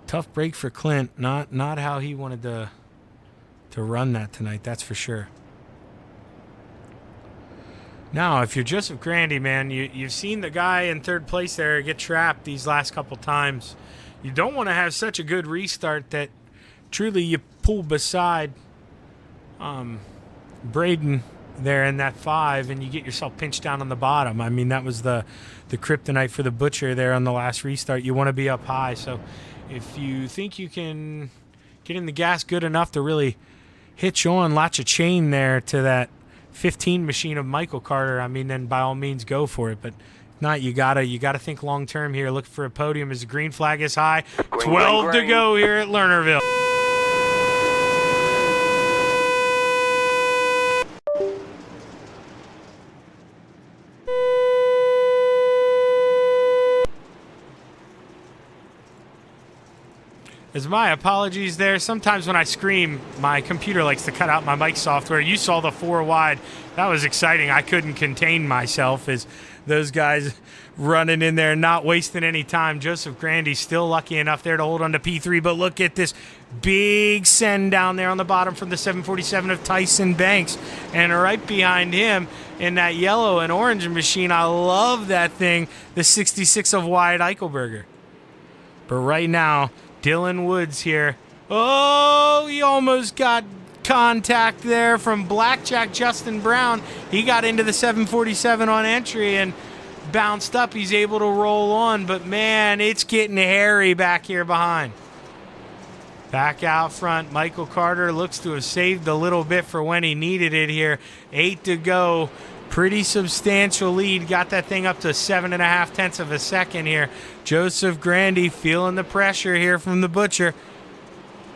A: tough break for Clint. Not how he wanted to run that tonight, that's for sure. Now, if you're Joseph Grandy, man, you've seen the guy in third place there get trapped these last couple times. You don't want to have such a good restart that truly you pull beside Braden there in that 5 and you get yourself pinched down on the bottom. I mean, that was the kryptonite for the Butcher there on the last restart. You want to be up high. So if you think you can get in the gas good enough to really hitch on, latch a chain there to that 15 machine of Michael Carter, I mean, then by all means go for it. But if not, you gotta think long term here. Look for a podium as the green flag is high. 12 to go here at Lernerville. As my apologies there. Sometimes when I scream, my computer likes to cut out my mic software. You saw the 4 wide. That was exciting. I couldn't contain myself as those guys running in there, not wasting any time. Joseph Grandy still lucky enough there to hold on to P3, but look at this big send down there on the bottom from the 747 of Tyson Banks. And right behind him in that yellow and orange machine, I love that thing, the 66 of Wyatt Eichelberger. But right now, Dylan Woods here. Oh, he almost got contact there from Blackjack Justin Brown. He got into the 747 on entry and bounced up. He's able to roll on, but man, it's getting hairy back here behind. Back out front, Michael Carter looks to have saved a little bit for when he needed it here. 8 to go. Pretty substantial lead. Got that thing up to 7.5 tenths of a second here. Joseph Grandy feeling the pressure here from the Butcher.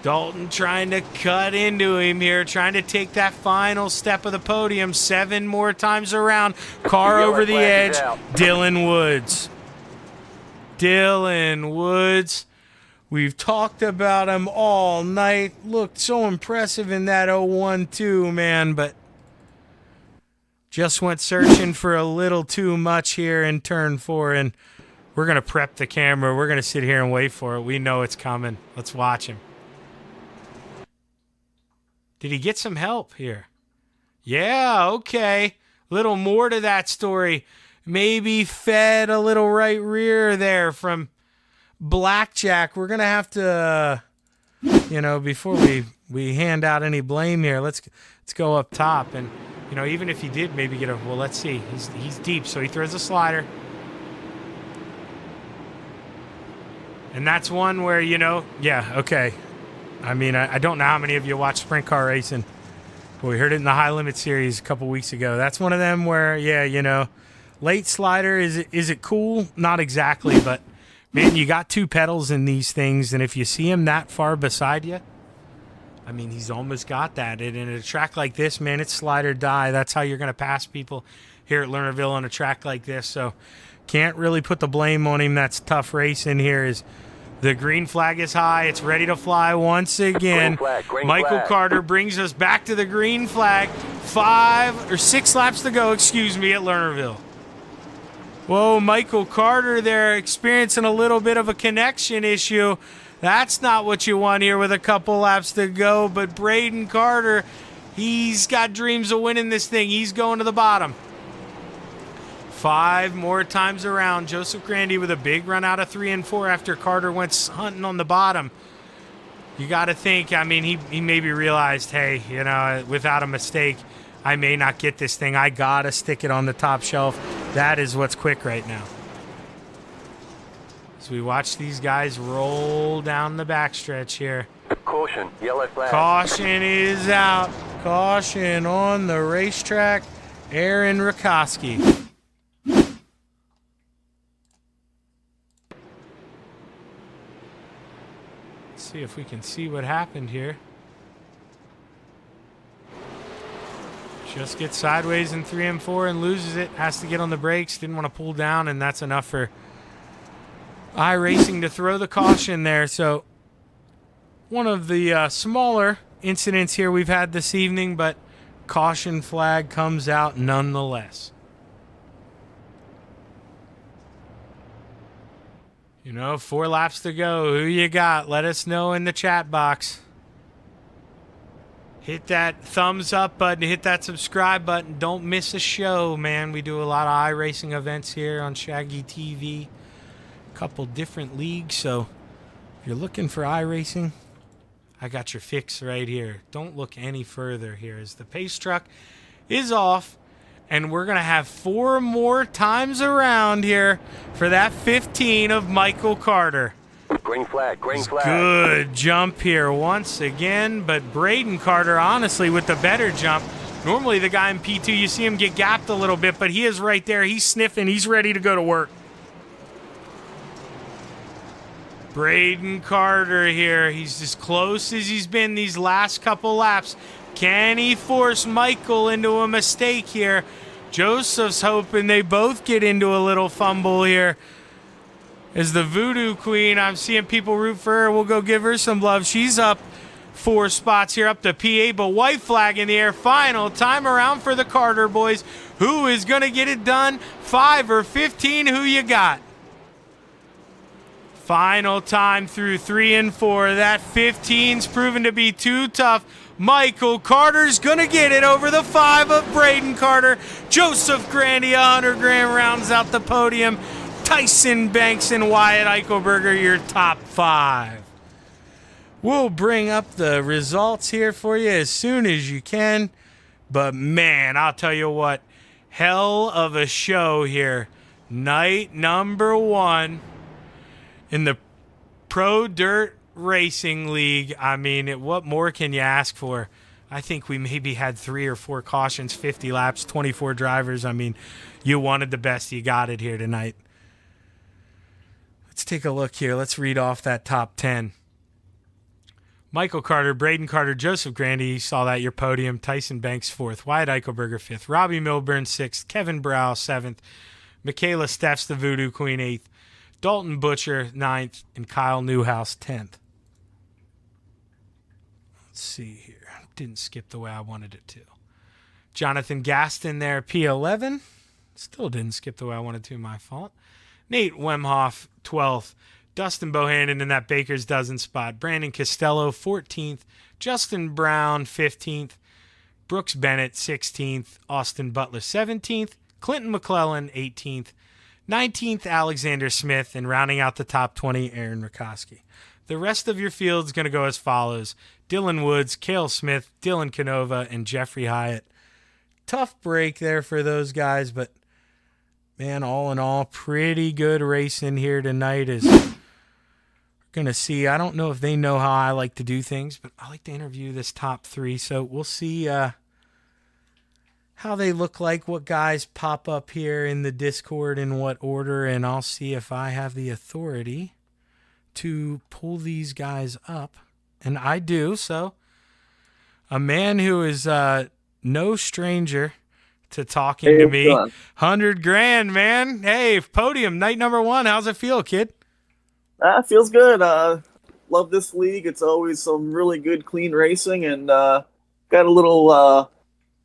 A: Dalton trying to cut into him here, trying to take that final step of the podium. 7 more times around. Car over the edge. Dylan Woods. Dylan Woods. We've talked about him all night. Looked so impressive in that 0-1-2, man, but just went searching for a little too much here in turn 4, and we're going to prep the camera. We're going to sit here and wait for it. We know it's coming. Let's watch him. Did he get some help here? Yeah, okay. Little more to that story. Maybe fed a little right rear there from Blackjack. We're going to have to, before we hand out any blame here, let's go up top. And, even if he did maybe get well, let's see. He's deep, so he throws a slider. And that's one where, yeah, okay. I mean, I don't know how many of you watch sprint car racing, but we heard it in the High Limit Series a couple weeks ago. That's one of them where, yeah, late slider, is it cool? Not exactly, but, man, you got 2 pedals in these things, and if you see him that far beside you, I mean, he's almost got that. And in a track like this, man, it's slide or die. That's how you're going to pass people here at Lernerville on a track like this. So can't really put the blame on him. That's tough racing here. Is the green flag is high. It's ready to fly once again.
B: Green
A: Michael
B: flag.
A: Carter brings us back to the green flag. 6 laps to go, at Lernerville. Whoa, Michael Carter there experiencing a little bit of a connection issue. That's not what you want here with a couple laps to go. But Braden Carter, he's got dreams of winning this thing. He's going to the bottom. 5 more times around. Joseph Grandy with a big run out of 3 and 4 after Carter went hunting on the bottom. You got to think, I mean, he maybe realized, hey, without a mistake, I may not get this thing. I got to stick it on the top shelf. That is what's quick right now. As we watch these guys roll down the backstretch here.
B: Caution, yellow flag.
A: Caution is out. Caution on the racetrack. Aaron Rakoski. Let's see if we can see what happened here. Just gets sideways in 3 and 4 and loses it. Has to get on the brakes. Didn't want to pull down, and that's enough for Iracing to throw the caution there. So one of the smaller incidents here we've had this evening, but caution flag comes out nonetheless. 4 laps to go. Who you got? Let us know in the chat box. Hit that thumbs up button. Hit that subscribe button. Don't miss a show, man. We do a lot of iRacing events here on Shaggy TV. A couple different leagues. So if you're looking for iRacing, I got your fix right here. Don't look any further here as the pace truck is off. And we're going to have 4 more times around here for that 15 of Michael Carter.
B: Green flag, green flag.
A: Good jump here once again, but Braden Carter, honestly, with the better jump. Normally the guy in P2, you see him get gapped a little bit, but he is right there. He's sniffing. He's ready to go to work. Braden Carter here. He's as close as he's been these last couple laps. Can he force Michael into a mistake here? Joseph's hoping they both get into a little fumble here. is the Voodoo Queen. I'm seeing people root for her. We'll go give her some love. She's up 4 spots here up to P8, but white flag in the air. Final time around for the Carter boys. Who is going to get it done? 5 or 15? Who you got? Final time through 3 and 4. That 15's proven to be too tough. Michael Carter's going to get it over the 5 of Braden Carter. Joseph Grandy, 100 grand, rounds out the podium. Tyson Banks and Wyatt Eichelberger, your top 5. We'll bring up the results here for you as soon as you can. But, man, I'll tell you what. Hell of a show here. Night number 1 in the Pro Dirt Racing League. I mean, what more can you ask for? I think we maybe had 3 or 4 cautions, 50 laps, 24 drivers. I mean, you wanted the best. You got it here tonight. Let's take a look here. Let's read off that top 10. Michael Carter, Braden Carter, Joseph Grandy, you saw that, your podium. Tyson Banks, 4th. Wyatt Eichelberger, 5th. Robbie Milburn, 6th. Kevin Brow, 7th. Michaela Steffs, the Voodoo Queen, 8th. Dalton Butcher, 9th. And Kyle Newhouse, 10th. Let's see here. Didn't skip the way I wanted it to. Jonathan Gaston there, P11. Still didn't skip the way I wanted to, my fault. Nate Wemhoff, 12th. Dustin Bohannon in that Baker's Dozen spot. Brandon Costello, 14th. Justin Brown, 15th. Brooks Bennett, 16th. Austin Butler, 17th. Clinton McClellan, 18th. 19th, Alexander Smith. And rounding out the top 20, Aaron Rakoski. The rest of your field is going to go as follows. Dylan Woods, Cale Smith, Dylan Canova, and Jeffrey Hyatt. Tough break there for those guys, but, man, all in all, pretty good racing here tonight. We're going to see. I don't know if they know how I like to do things, but I like to interview this top 3, so we'll see how they look like, what guys pop up here in the Discord, in what order, and I'll see if I have the authority to pull these guys up, and I do. So a man who is no stranger to talking to me. 100 grand, man. Hey, podium, night number 1. How's it feel, kid?
C: Feels good. Love this league. It's always some really good, clean racing, and got a little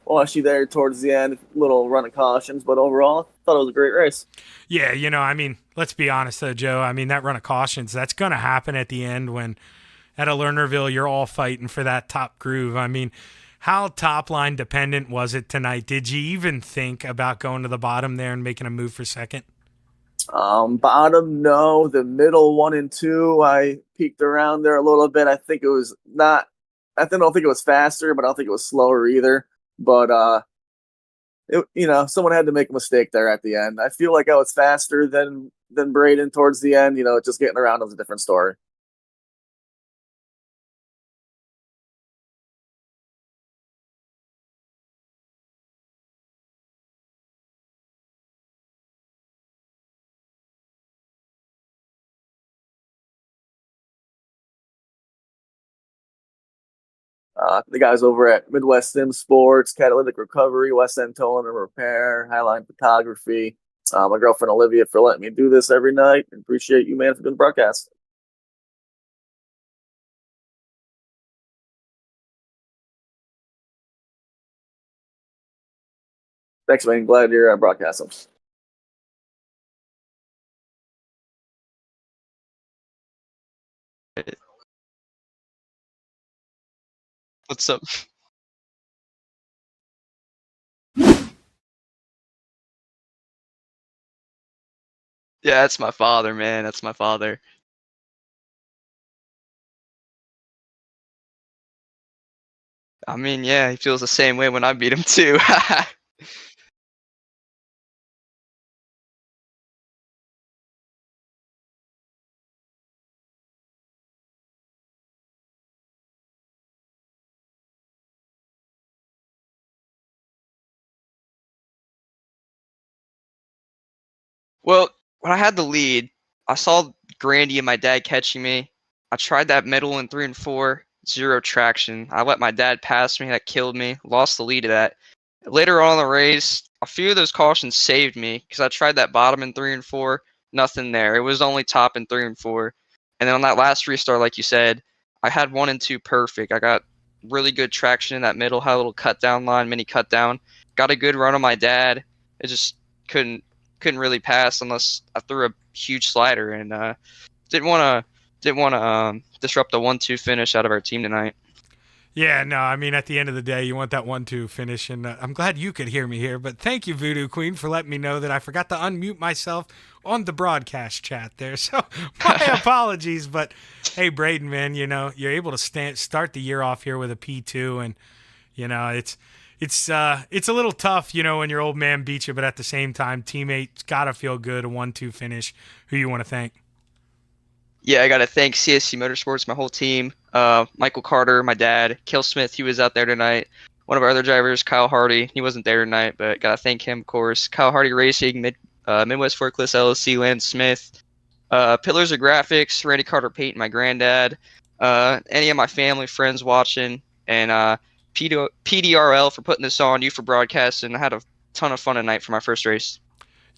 C: washy there towards the end, little run of cautions, but overall, thought it was a great race.
A: Yeah, I mean, let's be honest though, Joe. I mean, that run of cautions, that's going to happen at the end when at a Lernerville you're all fighting for that top groove. I mean, how top line dependent was it tonight? Did you even think about going to the bottom there and making a move for second?
C: Bottom, no. The middle 1 and 2, I peeked around there a little bit. I don't think it was faster, but I don't think it was slower either. But someone had to make a mistake there at the end. I feel like I was faster than Braden towards the end. Just getting around was a different story. The guys over at Midwest Sim Sports, Catalytic Recovery, West End Towing and Repair, Highline Photography. My girlfriend Olivia for letting me do this every night. And appreciate you, man, for doing the broadcast. Thanks, man. Glad you're broadcasting.
D: What's up? Yeah, that's my father, man. That's my father. I mean, yeah, he feels the same way when I beat him too. Well, when I had the lead, I saw Grandy and my dad catching me. I tried that middle in 3 and 4, 0 traction. I let my dad pass me. That killed me. Lost the lead to that. Later on in the race, a few of those cautions saved me because I tried that bottom in 3 and 4. nothing there. It was only top in 3 and 4. And then on that last restart, like you said, I had 1 and 2 perfect. I got really good traction in that middle, had a little cut down line, mini cut down. Got a good run on my dad. It just couldn't really pass unless I threw a huge slider, and didn't want to disrupt the 1-2 finish out of our team tonight.
A: Yeah, no, I mean, at the end of the day, you want that 1-2 finish, and I'm glad you could hear me here, but thank you, Voodoo Queen, for letting me know that I forgot to unmute myself on the broadcast chat there, so my apologies, but hey, Braden, man, you know, you're able to start the year off here with a P2, and, you know, it's a little tough, you know, when your old man beats you, but at the same time, teammates got to feel good, a 1-2 finish. Who you want to thank?
D: Yeah, I got to thank CSC Motorsports, my whole team, Michael Carter, my dad, Kill Smith, he was out there tonight. One of our other drivers, Kyle Hardy, he wasn't there tonight, but got to thank him, of course. Kyle Hardy Racing, Midwest Forklifts LLC, Lance Smith, Pillars of Graphics, Randy Carter Payton, my granddad, any of my family, friends watching, and PDRL for putting this on, you for broadcasting. I had a ton of fun tonight for my first race.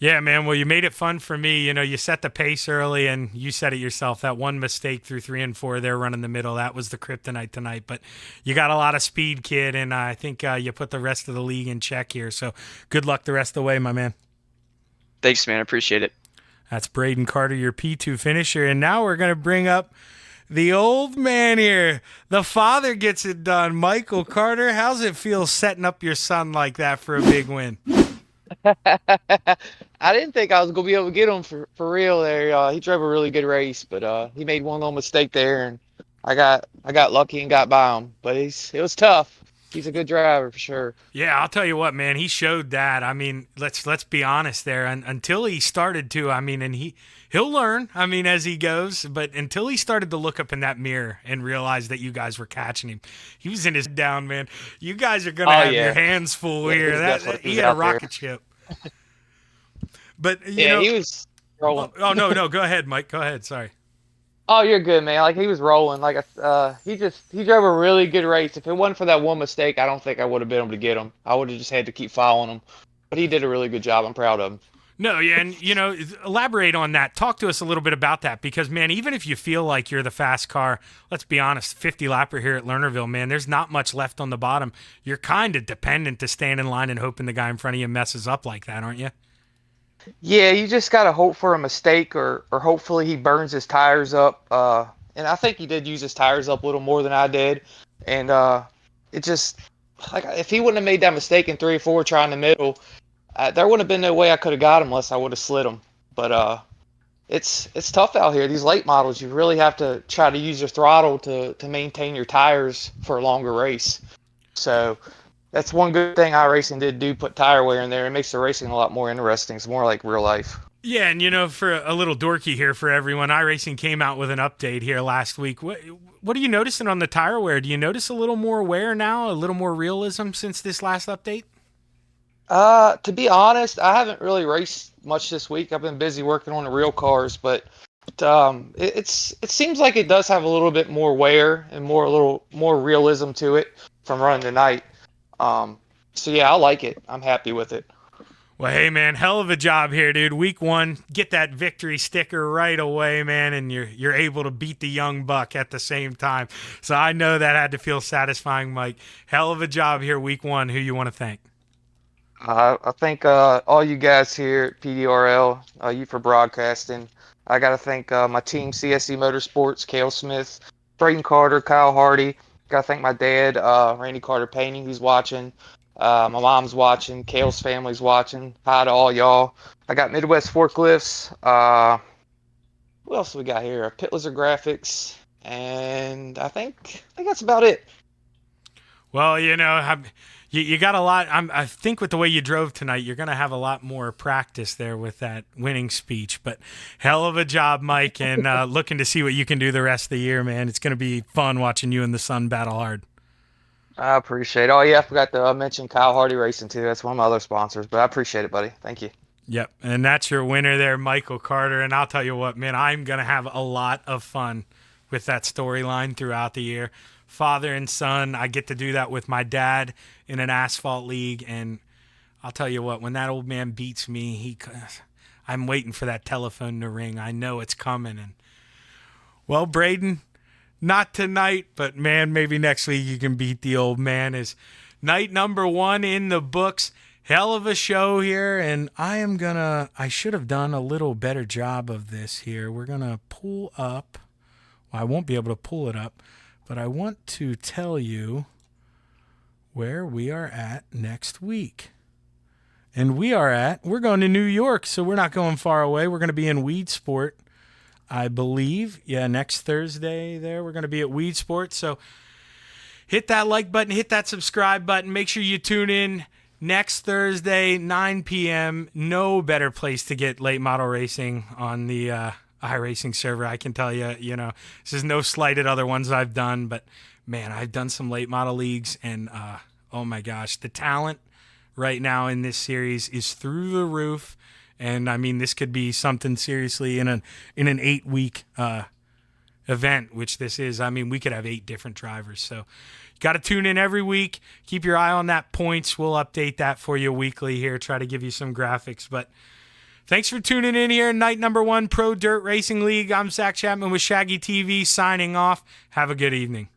A: Yeah, man. Well, you made it fun for me. You know, you set the pace early, and you said it yourself. That one mistake through 3 and 4 there running the middle, that was the kryptonite tonight. But you got a lot of speed, kid, and I think you put the rest of the league in check here. So good luck the rest of the way, my man.
D: Thanks, man. I appreciate it.
A: That's Braden Carter, your P2 finisher. And now we're going to bring up the old man here. The father gets it done. Michael Carter, how's it feel setting up your son like that for a big win?
E: I didn't think I was gonna be able to get him for real there. He drove a really good race, but he made one little mistake there, and I got lucky and got by him. But it was tough. He's a good driver for sure.
A: Yeah, I'll tell you what, man. He showed that. I mean, let's be honest there. Until he started to, I mean, and he'll learn. I mean, as he goes. But until he started to look up in that mirror and realize that you guys were catching him, he was in his down, man. You guys are gonna have your hands full here. He had a rocket ship. But you know,
E: he was rolling.
A: Oh no, go ahead, Mike. Go ahead. Sorry.
E: Oh, you're good, man. Like, he was rolling. Like, he drove a really good race. If it wasn't for that one mistake, I don't think I would have been able to get him. I would have just had to keep following him. But he did a really good job. I'm proud of him.
A: No, yeah, and, you know, elaborate on that. Talk to us a little bit about that because, man, even if you feel like you're the fast car, let's be honest, 50 lapper here at Lernerville, man, there's not much left on the bottom. You're kind of dependent to stand in line and hoping the guy in front of you messes up like that, aren't you?
E: Yeah, you just got to hope for a mistake or hopefully he burns his tires up. And I think he did use his tires up a little more than I did. And it just, like, if he wouldn't have made that mistake in 3 or 4 trying the middle, there wouldn't have been no way I could have got him unless I would have slid him. But it's tough out here. These late models, you really have to try to use your throttle to maintain your tires for a longer race. So that's one good thing iRacing did do, put tire wear in there. It makes the racing a lot more interesting. It's more like real life.
A: Yeah, and, you know, for a little dorky here for everyone, iRacing came out with an update here last week. What are you noticing on the tire wear? Do you notice a little more wear now, a little more realism since this last update?
E: To be honest, I haven't really raced much this week. I've been busy working on the real cars, but it seems like it does have a little bit more wear and a little more realism to it from running tonight. So yeah, I like it. I'm happy with it.
A: Well, hey, man, hell of a job here, dude. Week 1, get that victory sticker right away, man, and you're able to beat the young buck at the same time. So I know that had to feel satisfying, Mike. Hell of a job here, week 1. Who you want to thank?
E: I thank all you guys here at PDRL, you for broadcasting. I got to thank my team, CSC Motorsports, Cale Smith, Braden Carter, Kyle Hardy. Got to thank my dad, Randy Carter Painting, who's watching. My mom's watching. Cale's family's watching. Hi to all y'all. I got Midwest Forklifts. What else we got here? Pit Lizard Graphics. And I think that's about it.
A: Well, you know, you got a lot. I think with the way you drove tonight, you're going to have a lot more practice there with that winning speech. But hell of a job, Mike, and looking to see what you can do the rest of the year, man. It's going to be fun watching you and the sun battle hard.
E: I appreciate it. Oh, yeah, I forgot to mention Kyle Hardy Racing, too. That's one of my other sponsors, but I appreciate it, buddy. Thank you.
A: Yep, and that's your winner there, Michael Carter. And I'll tell you what, man, I'm going to have a lot of fun with that storyline throughout the year. Father and son, I get to do that with my dad in an asphalt league, and I'll tell you what, when that old man beats me, I'm waiting for that telephone to ring. I know it's coming. And well, Braden, not tonight, but man, maybe next week you can beat the old man. Is night number 1 in the books. Hell of a show here, and I should have done a little better job of this here. We're going to pull up. Well, I won't be able to pull it up, but I want to tell you where we are at next week. And we're going to New York, so we're not going far away. We're going to be in Weedsport, I believe. Yeah, next Thursday there, we're going to be at Weedsport. So hit that like button, hit that subscribe button. Make sure you tune in next Thursday, 9 p.m. No better place to get late model racing on the Iracing server. I can tell you, this is no slight at other ones I've done, but man, I've done some late model leagues, and oh my gosh, the talent right now in this series is through the roof. And I mean, this could be something seriously in an 8-week event, which this is. I mean, we could have 8 different drivers. So got to tune in every week. Keep your eye on that points. We'll update that for you weekly here. Try to give you some graphics. But thanks for tuning in here. Night number 1, Pro Dirt Racing League. I'm Zach Chapman with Shaggy TV signing off. Have a good evening.